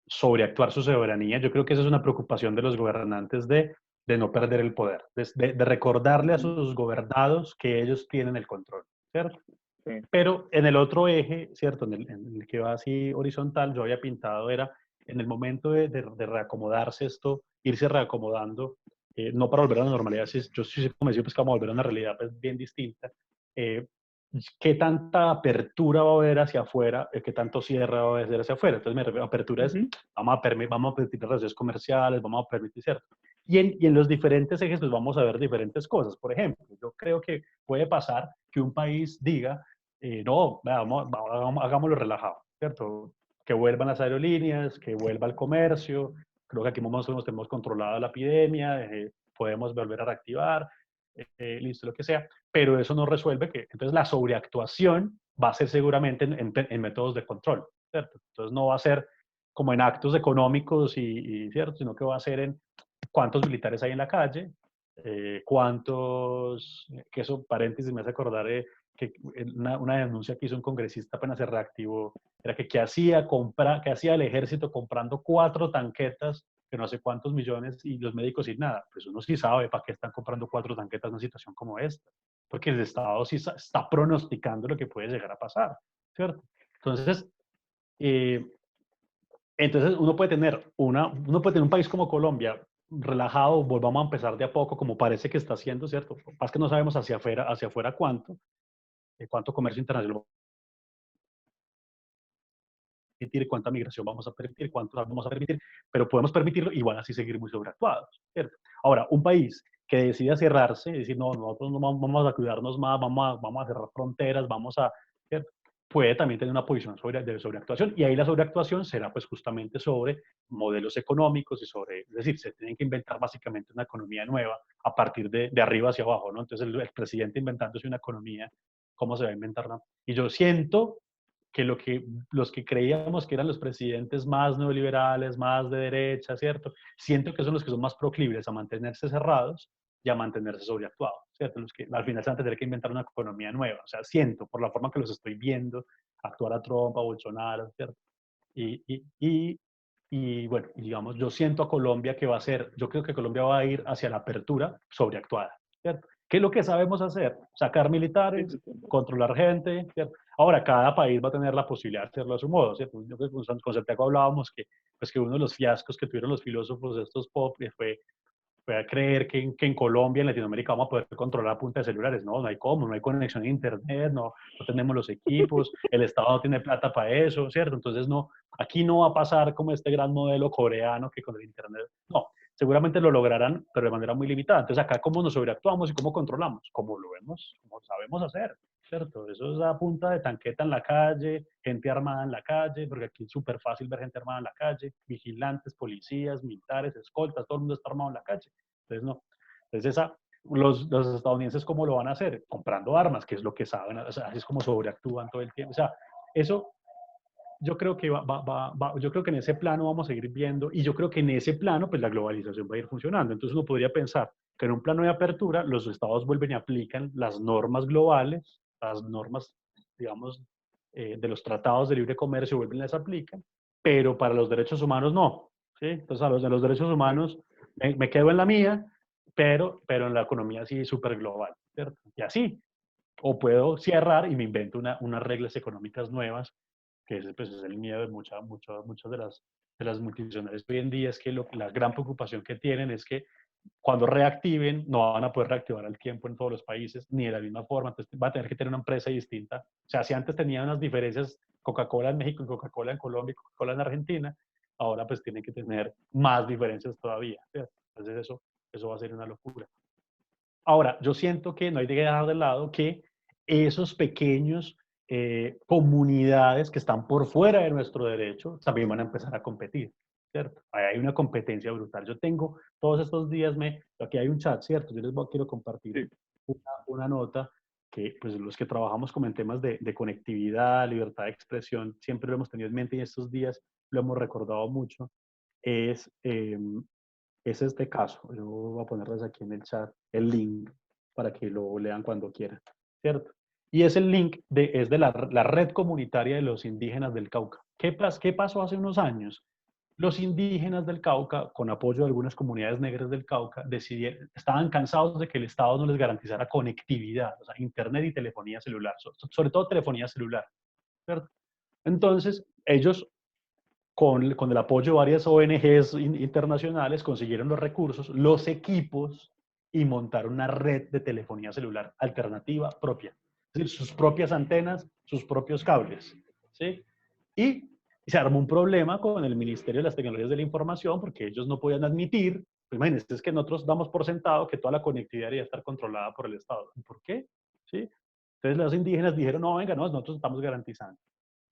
sobreactuar su soberanía. Yo creo que esa es una preocupación de los gobernantes de no perder el poder, de recordarle a sus gobernados que ellos tienen el control, ¿cierto? Sí. Pero en el otro eje, ¿cierto? En el que va así horizontal, yo había pintado, era en el momento de reacomodarse esto, irse reacomodando, no para volver a la normalidad, yo sí convencido pues, que vamos a volver a una realidad pues, bien distinta. ¿Qué tanta apertura va a haber hacia afuera? ¿Qué tanto cierre va a haber hacia afuera? Entonces, me refiero, apertura es, vamos a permitir relaciones comerciales, vamos a permitir, ¿cierto? Y en los diferentes ejes, pues vamos a ver diferentes cosas. Por ejemplo, yo creo que puede pasar que un país diga, no, hagámoslo relajado, ¿cierto? Que vuelvan las aerolíneas, que vuelva el comercio. Creo que aquí más o menos tenemos controlada la epidemia, podemos volver a reactivar, listo, lo que sea, pero eso no resuelve que, entonces la sobreactuación va a ser seguramente en métodos de control, ¿cierto? Entonces no va a ser como en actos económicos ¿cierto? Sino que va a ser en cuántos militares hay en la calle, cuántos, que eso, paréntesis, me hace acordar que una denuncia que hizo un congresista apenas se reactivó, era que hacía el ejército comprando 4 tanquetas de no sé cuántos millones y los médicos sin nada. Pues uno sí sabe para qué están comprando 4 tanquetas en una situación como esta, porque el Estado sí está pronosticando lo que puede llegar a pasar, ¿cierto? Entonces, uno puede tener un país como Colombia relajado, volvamos a empezar de a poco, como parece que está haciendo, ¿cierto? Lo que pasa es que no sabemos hacia afuera cuánto comercio internacional vamos a permitir, cuánta migración vamos a permitir, cuánto vamos a permitir, pero podemos permitirlo y van así seguir muy sobreactuados, ¿cierto? Ahora, un país que decida cerrarse y decir, no, nosotros no vamos a cuidarnos más, vamos a cerrar fronteras, ¿cierto? puede también tener una posición de sobreactuación, y ahí la sobreactuación será pues justamente sobre modelos económicos y sobre, es decir, se tienen que inventar básicamente una economía nueva a partir de arriba hacia abajo, ¿no? Entonces el presidente inventándose una economía, ¿cómo se va a inventar? ¿No? Y yo siento que los que creíamos que eran los presidentes más neoliberales, más de derecha, ¿cierto? Siento que son los que son más proclives a mantenerse cerrados y a mantenerse sobreactuados, ¿cierto? Los que al final se van a tener que inventar una economía nueva. O sea, siento, por la forma que los estoy viendo, actuar a Trump, a Bolsonaro, ¿cierto? Y bueno, digamos, yo siento a Colombia que va a ser, yo creo que Colombia va a ir hacia la apertura sobreactuada, ¿cierto? ¿Qué es lo que sabemos hacer? Sacar militares, controlar gente, ¿cierto? Ahora, cada país va a tener la posibilidad de hacerlo a su modo, ¿cierto? Yo creo que con Santiago hablábamos que, pues, que uno de los fiascos que tuvieron los filósofos estos pop fue a creer que en Colombia, en Latinoamérica, vamos a poder controlar a punta de celulares. No, no hay cómo, no hay conexión a internet, no tenemos los equipos, el Estado no tiene plata para eso, ¿cierto? Entonces, no, aquí no va a pasar como este gran modelo coreano que con el internet, no, seguramente lo lograrán, pero de manera muy limitada. Entonces, acá, ¿cómo nos sobreactuamos y cómo controlamos? Como lo vemos, como sabemos hacer, ¿cierto? Eso es a punta de tanqueta en la calle, gente armada en la calle, porque aquí es súper fácil ver gente armada en la calle, vigilantes, policías, militares, escoltas, todo el mundo está armado en la calle. Entonces, no. Entonces, los estadounidenses, ¿cómo lo van a hacer? Comprando armas, que es lo que saben, o sea, así es como sobreactúan todo el tiempo. O sea, eso yo creo que yo creo que en ese plano vamos a seguir viendo, y yo creo que en ese plano, pues la globalización va a ir funcionando. Entonces uno podría pensar que en un plano de apertura, los estados vuelven y aplican las normas globales, las normas, digamos, de los tratados de libre comercio vuelven y las aplican, pero para los derechos humanos no, ¿sí? Entonces a los de los derechos humanos me quedo en la mía, pero en la economía sí súper global, ¿cierto? Y así, o puedo cerrar y me invento unas reglas económicas nuevas, que ese, pues, es el miedo de muchas de las multinacionales hoy en día, es que la gran preocupación que tienen es que cuando reactiven no van a poder reactivar al tiempo en todos los países, ni de la misma forma, entonces va a tener que tener una empresa distinta. O sea, si antes tenían unas diferencias, Coca-Cola en México y Coca-Cola en Colombia y Coca-Cola en Argentina, ahora pues tienen que tener más diferencias todavía, ¿cierto? Entonces eso va a ser una locura. Ahora, yo siento que no hay que dejar de lado que esos pequeños comunidades que están por fuera de nuestro derecho también van a empezar a competir, ¿cierto? Ahí hay una competencia brutal. Yo tengo todos estos días, aquí hay un chat, ¿cierto? Yo quiero compartir una nota que pues los que trabajamos como en temas de conectividad, libertad de expresión, siempre lo hemos tenido en mente y estos días lo hemos recordado mucho, es este caso. Yo voy a ponerles aquí en el chat el link para que lo lean cuando quieran, ¿cierto? Y es el link es de la red comunitaria de los indígenas del Cauca. ¿Qué pasó hace unos años? Los indígenas del Cauca, con apoyo de algunas comunidades negras del Cauca, estaban cansados de que el Estado no les garantizara conectividad, o sea, internet y telefonía celular, sobre todo telefonía celular, ¿cierto? Entonces, ellos con el apoyo de varias ONGs internacionales, consiguieron los recursos, los equipos y montaron una red de telefonía celular alternativa propia. Es decir, sus propias antenas, sus propios cables. ¿Sí? Y se armó un problema con el Ministerio de las Tecnologías de la Información porque ellos no podían admitir, pues imagínense, es que nosotros damos por sentado que toda la conectividad debería estar controlada por el Estado. ¿Por qué? ¿Sí? Entonces los indígenas dijeron, no, venga, no, nosotros estamos garantizando.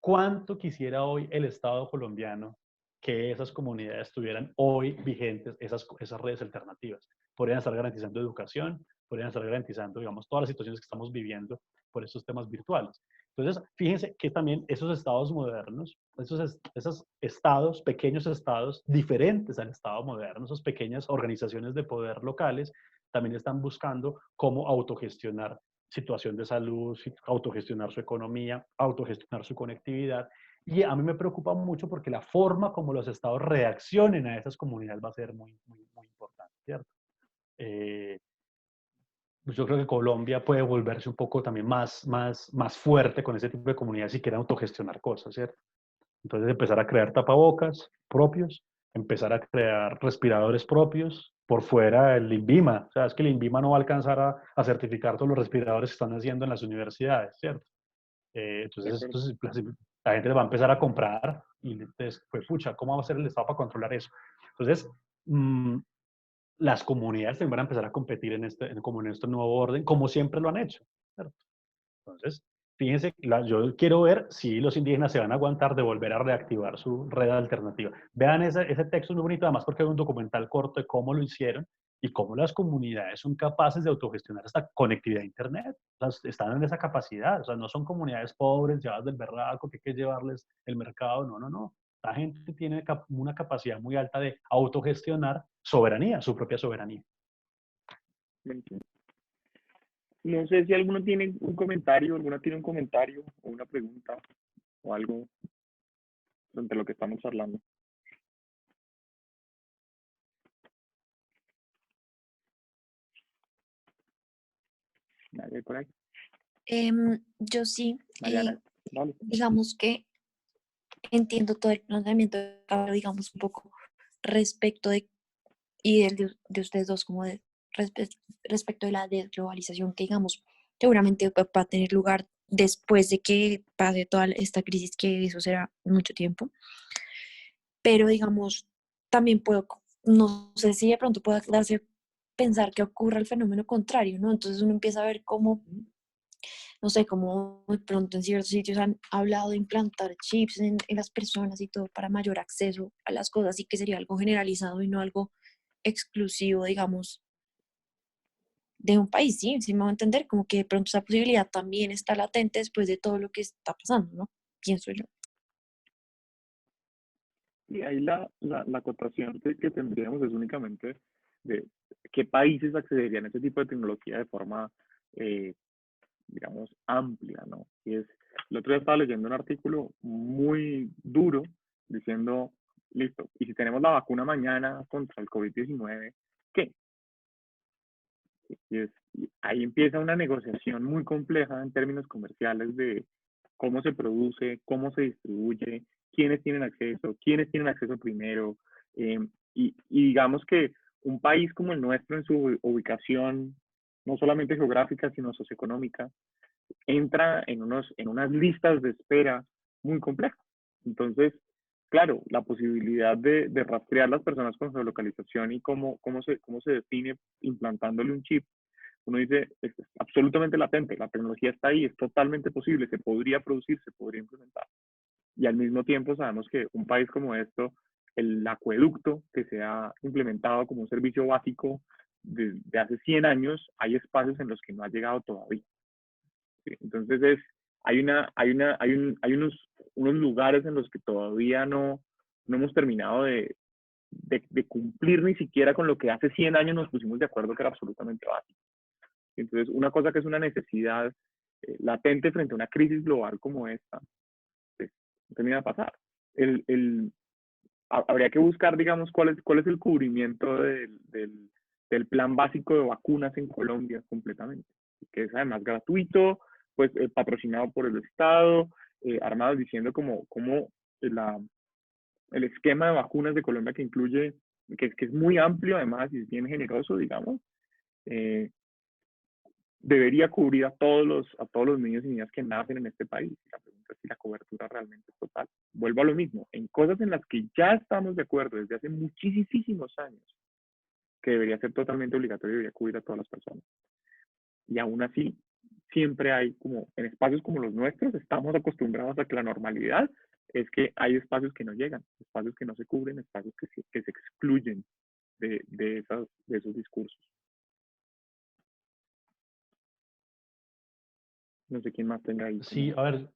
¿Cuánto quisiera hoy el Estado colombiano que esas comunidades estuvieran hoy vigentes, esas redes alternativas? Podrían estar garantizando educación, podrían estar garantizando, digamos, todas las situaciones que estamos viviendo por estos temas virtuales. Entonces, fíjense que también esos estados modernos, esos estados, pequeños estados, diferentes al estado moderno, esas pequeñas organizaciones de poder locales, también están buscando cómo autogestionar situación de salud, autogestionar su economía, autogestionar su conectividad. Y a mí me preocupa mucho porque la forma como los estados reaccionen a esas comunidades va a ser muy, muy, muy importante, ¿cierto? Pues yo creo que Colombia puede volverse un poco también más fuerte con ese tipo de comunidades si quieren autogestionar cosas, ¿cierto? Entonces empezar a crear tapabocas propios, empezar a crear respiradores propios por fuera del INVIMA. O sea, es que el INVIMA no va a alcanzar a certificar todos los respiradores que están haciendo en las universidades, ¿cierto? Entonces la gente va a empezar a comprar y entonces, pues, pucha, ¿cómo va a ser el Estado para controlar eso? Entonces, las comunidades también van a empezar a competir como en este nuevo orden, como siempre lo han hecho, ¿cierto? Entonces, fíjense, yo quiero ver si los indígenas se van a aguantar de volver a reactivar su red alternativa. Vean ese texto, es muy bonito, además porque es un documental corto de cómo lo hicieron y cómo las comunidades son capaces de autogestionar esta conectividad a Internet. Están en esa capacidad, o sea, no son comunidades pobres, llevadas del berraco, que hay que llevarles el mercado, no, no, no. La gente tiene una capacidad muy alta de autogestionar soberanía, su propia soberanía. No sé si alguno tiene un comentario, alguna tiene un comentario o una pregunta o algo frente a lo que estamos hablando. ¿Nadie por ahí? Yo sí, Mariana, dale. digamos que entiendo todo el planteamiento, digamos un poco respecto de, y de ustedes dos, como de respecto de la desglobalización, que digamos, seguramente va a tener lugar después de que pase toda esta crisis, que eso será mucho tiempo. Pero digamos, también puedo, no sé si de pronto pueda darse pensar que ocurra el fenómeno contrario, ¿no? Entonces uno empieza a ver cómo, no sé, cómo de pronto en ciertos sitios han hablado de implantar chips en las personas y todo para mayor acceso a las cosas, y que sería algo generalizado y no algo exclusivo, digamos, de un país, ¿sí? Si me va a entender, como que de pronto esa posibilidad también está latente después de todo lo que está pasando, ¿no? Pienso yo. Y ahí la acotación que tendríamos es únicamente de qué países accederían a este tipo de tecnología de forma, digamos, amplia, ¿no? Y es, el otro día estaba leyendo un artículo muy duro diciendo, listo, y si tenemos la vacuna mañana contra el COVID-19, ¿qué? Y ahí empieza una negociación muy compleja en términos comerciales de cómo se produce, cómo se distribuye, quiénes tienen acceso primero. Y digamos que un país como el nuestro en su ubicación, no solamente geográfica, sino socioeconómica, entra en unas listas de espera muy complejas. Entonces, claro, la posibilidad de rastrear las personas con geolocalización y cómo se define implantándole un chip, uno dice, es absolutamente latente, la tecnología está ahí, es totalmente posible, se podría producir, se podría implementar. Y al mismo tiempo sabemos que un país como esto, el acueducto que se ha implementado como un servicio básico desde hace 100 años, hay espacios en los que no ha llegado todavía. ¿Sí? Entonces hay unos lugares en los que todavía no hemos terminado de cumplir ni siquiera con lo que hace 100 años nos pusimos de acuerdo que era absolutamente básico. Entonces, una cosa que es una necesidad latente frente a una crisis global como esta, pues, no termina de pasar. Habría que buscar, digamos, cuál es el cubrimiento del plan básico de vacunas en Colombia completamente, que es además gratuito, pues patrocinado por el Estado, armados diciendo como el esquema de vacunas de Colombia que incluye, que es muy amplio además y es bien generoso, digamos, debería cubrir a todos los niños y niñas que nacen en este país. La pregunta es si la cobertura realmente es total. Vuelvo a lo mismo, en cosas en las que ya estamos de acuerdo desde hace muchísimos años, que debería ser totalmente obligatorio y debería cubrir a todas las personas. Y aún así, siempre hay, como en espacios como los nuestros, estamos acostumbrados a que la normalidad es que hay espacios que no llegan, espacios que no se cubren, espacios que se excluyen de esos discursos. No sé quién más tenga ahí. Sí, a ver,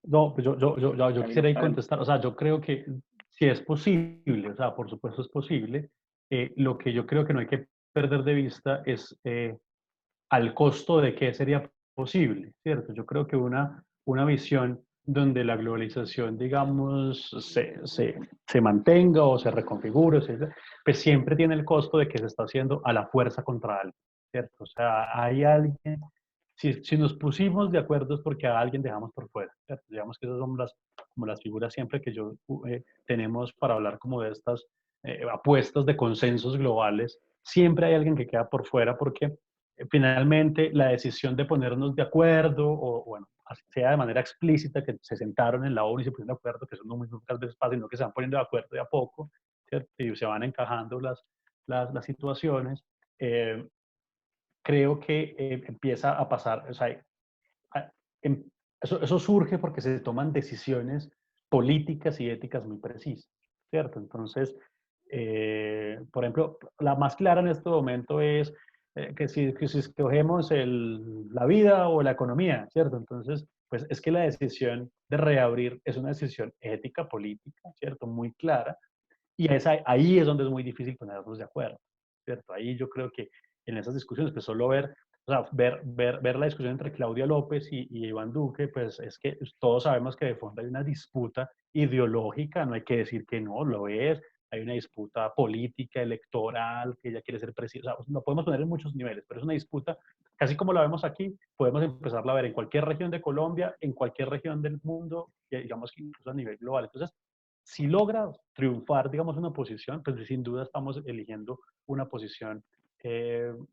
no, pues yo quisiera ahí contestar, o sea, yo creo que sí es posible, o sea, por supuesto es posible. Lo que yo creo que no hay que perder de vista es al costo de qué sería posible, ¿cierto? Yo creo que una visión donde la globalización, digamos, se mantenga o se reconfigure, pues siempre tiene el costo de que se está haciendo a la fuerza contra alguien, ¿cierto? O sea, hay alguien, si nos pusimos de acuerdo es porque a alguien dejamos por fuera, ¿cierto? Digamos que esas son como las figuras siempre que tenemos para hablar como de estas apuestas de consensos globales. Siempre hay alguien que queda por fuera porque finalmente la decisión de ponernos de acuerdo, o bueno, sea de manera explícita, que se sentaron en la ONU y se pusieron de acuerdo, que eso no muy pocas veces pasa, sino que se van poniendo de acuerdo de a poco, ¿cierto? Y se van encajando las situaciones. Creo que empieza a pasar, o sea, eso surge porque se toman decisiones políticas y éticas muy precisas, ¿cierto? Entonces, por ejemplo, la más clara en este momento es que si escogemos la vida o la economía, ¿cierto? Entonces, pues es que la decisión de reabrir es una decisión ética, política, ¿cierto? Muy clara, y ahí es donde es muy difícil ponernos de acuerdo, ¿cierto? Ahí yo creo que en esas discusiones, pues solo o sea, ver la discusión entre Claudia López y Iván Duque, pues es que todos sabemos que de fondo hay una disputa ideológica, no hay que decir que no, lo es, hay una disputa política, electoral, que ella quiere ser presidenta, o sea, lo podemos poner en muchos niveles, pero es una disputa, casi como la vemos aquí, podemos empezarla a ver en cualquier región de Colombia, en cualquier región del mundo, digamos que incluso a nivel global. Entonces, si logra triunfar, digamos, una posición, pues sin duda estamos eligiendo una posición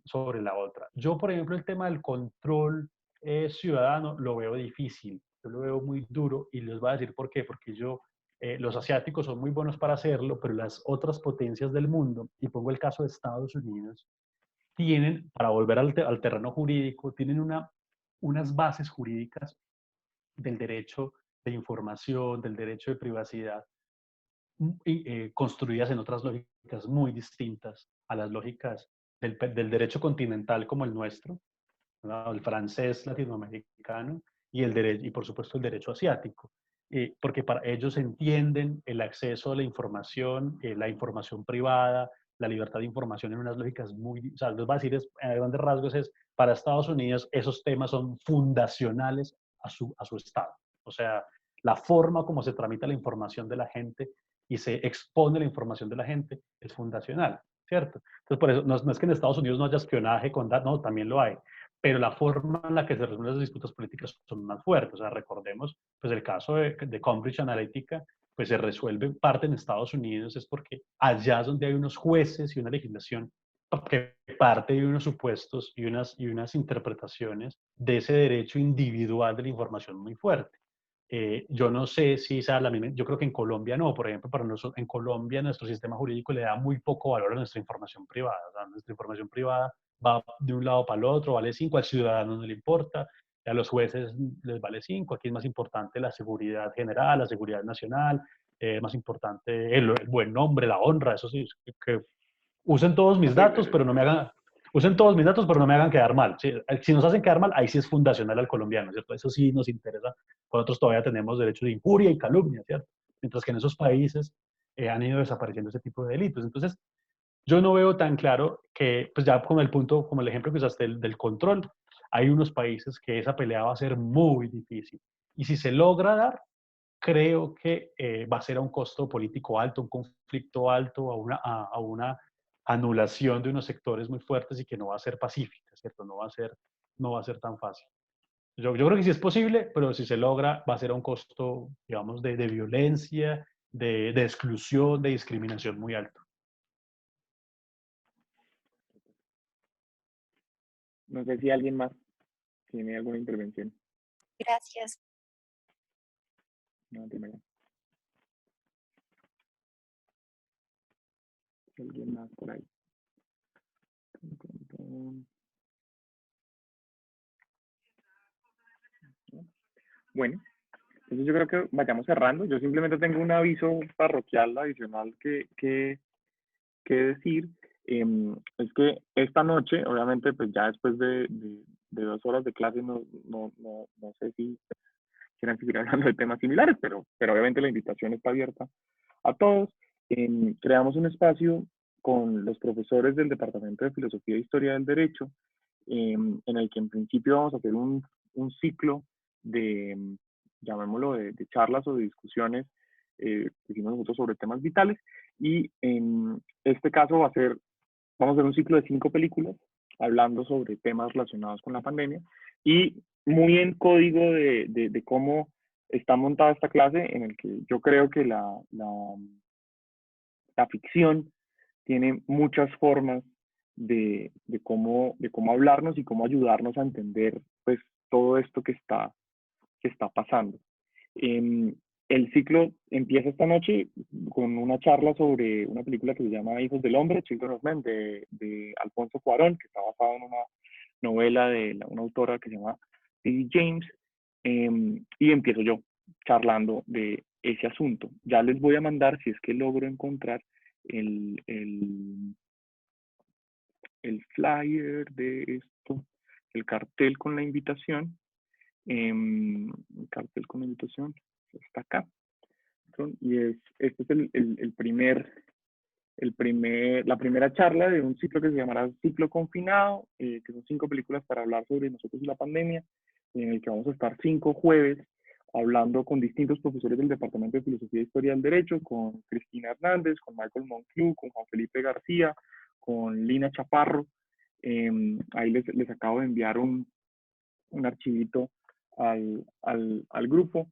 sobre la otra. Yo, por ejemplo, el tema del control ciudadano lo veo difícil, yo lo veo muy duro y les voy a decir por qué, porque los asiáticos son muy buenos para hacerlo, pero las otras potencias del mundo, y pongo el caso de Estados Unidos, tienen, para volver al terreno jurídico, tienen unas bases jurídicas del derecho de información, del derecho de privacidad, construidas en otras lógicas muy distintas a las lógicas del derecho continental como el nuestro, ¿no? El francés latinoamericano y por supuesto el derecho asiático, porque para ellos entienden el acceso a la información privada, la libertad de información en unas lógicas muy, o sea, les voy a decir, a grandes rasgos para Estados Unidos esos temas son fundacionales a su Estado. O sea, la forma como se tramita la información de la gente y se expone la información de la gente es fundacional, ¿cierto? Entonces, por eso, no es que en Estados Unidos no haya espionaje con datos, no, también lo hay, pero la forma en la que se resuelven las disputas políticas son más fuertes. O sea, recordemos, pues el caso de Cambridge Analytica, pues se resuelve parte en Estados Unidos, es porque allá es donde hay unos jueces y una legislación que parte de unos supuestos y unas interpretaciones de ese derecho individual de la información muy fuerte. Yo no sé si sea la misma, yo creo que en Colombia no, por ejemplo, para nosotros, en Colombia nuestro sistema jurídico le da muy poco valor a nuestra información privada. O sea, nuestra información privada va de un lado para el otro, vale 5, al ciudadano no le importa, a los jueces les vale 5, aquí es más importante la seguridad general, la seguridad nacional, más importante el buen nombre, la honra, eso sí, que usen todos mis datos, pero no me hagan, usen todos mis datos, pero no me hagan quedar mal. Si nos hacen quedar mal, ahí sí es fundacional al colombiano, ¿cierto? Eso sí nos interesa. Nosotros todavía tenemos derecho de injuria y calumnia, ¿cierto? Mientras que en esos países han ido desapareciendo ese tipo de delitos. Entonces, yo no veo tan claro que, pues ya como el punto, como el ejemplo que usaste del control, hay unos países que esa pelea va a ser muy difícil. Y si se logra dar, creo que va a ser a un costo político alto, un conflicto alto, a una anulación de unos sectores muy fuertes y que no va a ser pacífica, ¿cierto? No va a ser tan fácil. Yo creo que sí es posible, pero si se logra, va a ser a un costo, digamos, de violencia, de exclusión, de discriminación muy alto. No sé si alguien más tiene alguna intervención. Gracias. No, dímela. ¿Alguien más por ahí? Bueno, entonces yo creo que vayamos cerrando. Yo simplemente tengo un aviso parroquial adicional que decir. Es que esta noche, obviamente, pues ya después de 2 horas de clase, no sé si quieran seguir hablando de temas similares, pero obviamente la invitación está abierta a todos. Creamos un espacio con los profesores del Departamento de Filosofía e Historia del Derecho, en el que en principio vamos a hacer un ciclo de, llamémoslo, de charlas o de discusiones que hicimos nosotros sobre temas vitales, y en este caso vamos a hacer un ciclo de 5 películas hablando sobre temas relacionados con la pandemia, y muy en código de cómo está montada esta clase, en el que yo creo que la ficción tiene muchas formas de cómo hablarnos y cómo ayudarnos a entender, pues, todo esto que está pasando. El ciclo empieza esta noche con una charla sobre una película que se llama Hijos del Hombre, Children of Men, de Alfonso Cuarón, que está basada en una novela de una autora que se llama Lily James. y empiezo yo charlando de ese asunto. Ya les voy a mandar, si es que logro encontrar el flyer de esto, el cartel con la invitación. El cartel con la invitación está acá. Y este es la primera charla de un ciclo que se llamará Ciclo Confinado, que son 5 películas para hablar sobre nosotros y la pandemia, en el que vamos a estar 5 jueves hablando con distintos profesores del Departamento de Filosofía e Historia del Derecho, con Cristina Hernández, con Michael Monclú, con Juan Felipe García, con Lina Chaparro. Ahí les acabo de enviar un archivito al grupo.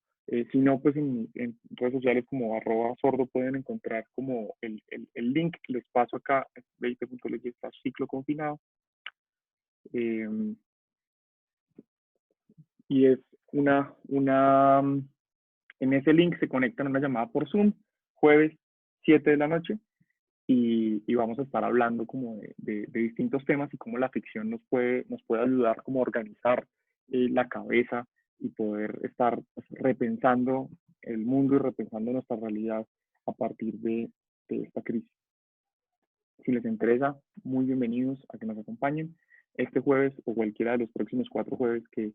Si no, pues en redes sociales como @sordo pueden encontrar como el link. Les paso acá, veite.leg está ciclo confinado. Y es en ese link se conectan a una llamada por Zoom, jueves 7 de la noche, y vamos a estar hablando como de distintos temas y cómo la ficción nos puede ayudar como a organizar la cabeza y poder estar repensando el mundo y repensando nuestra realidad a partir de esta crisis. Si les interesa, muy bienvenidos a que nos acompañen este jueves o cualquiera de los próximos 4 jueves que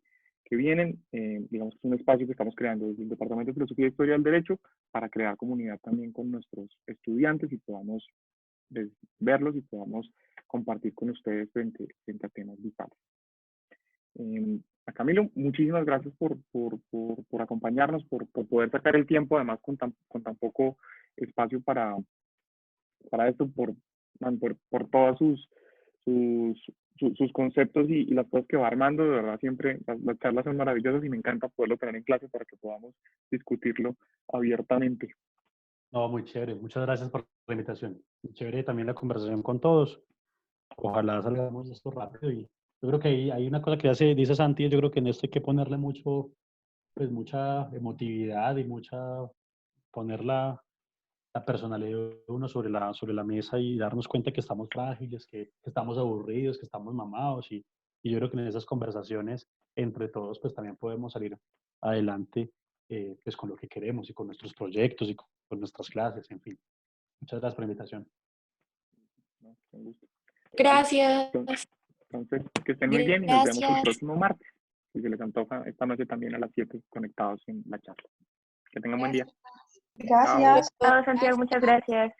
vienen. Digamos que es un espacio que estamos creando desde el Departamento de Filosofía e Historia del Derecho para crear comunidad también con nuestros estudiantes y podamos verlos y podamos compartir con ustedes frente a temas vitales. A Camilo, muchísimas gracias por acompañarnos, por poder sacar el tiempo, además con tan poco espacio para esto, por todos sus conceptos y las cosas que va armando. De verdad, siempre las charlas son maravillosas y me encanta poderlo tener en clase para que podamos discutirlo abiertamente. No, muy chévere. Muchas gracias por la invitación. Muy chévere también la conversación con todos. Ojalá salgamos de esto rápido. Y yo creo que hay una cosa que dice Santi, yo creo que en esto hay que ponerle mucha emotividad y poner la personalidad de uno sobre la mesa y darnos cuenta que estamos frágiles, que estamos aburridos, que estamos mamados. Y yo creo que en esas conversaciones entre todos pues también podemos salir adelante pues con lo que queremos y con nuestros proyectos y con nuestras clases, en fin. Muchas gracias por la invitación. No, con gusto. Gracias. Entonces, que estén muy bien y nos vemos el próximo martes. Si se les antoja, esta noche también a las 7 conectados en la charla. Que tengan buen día. Gracias. Chao, Santiago, muchas gracias.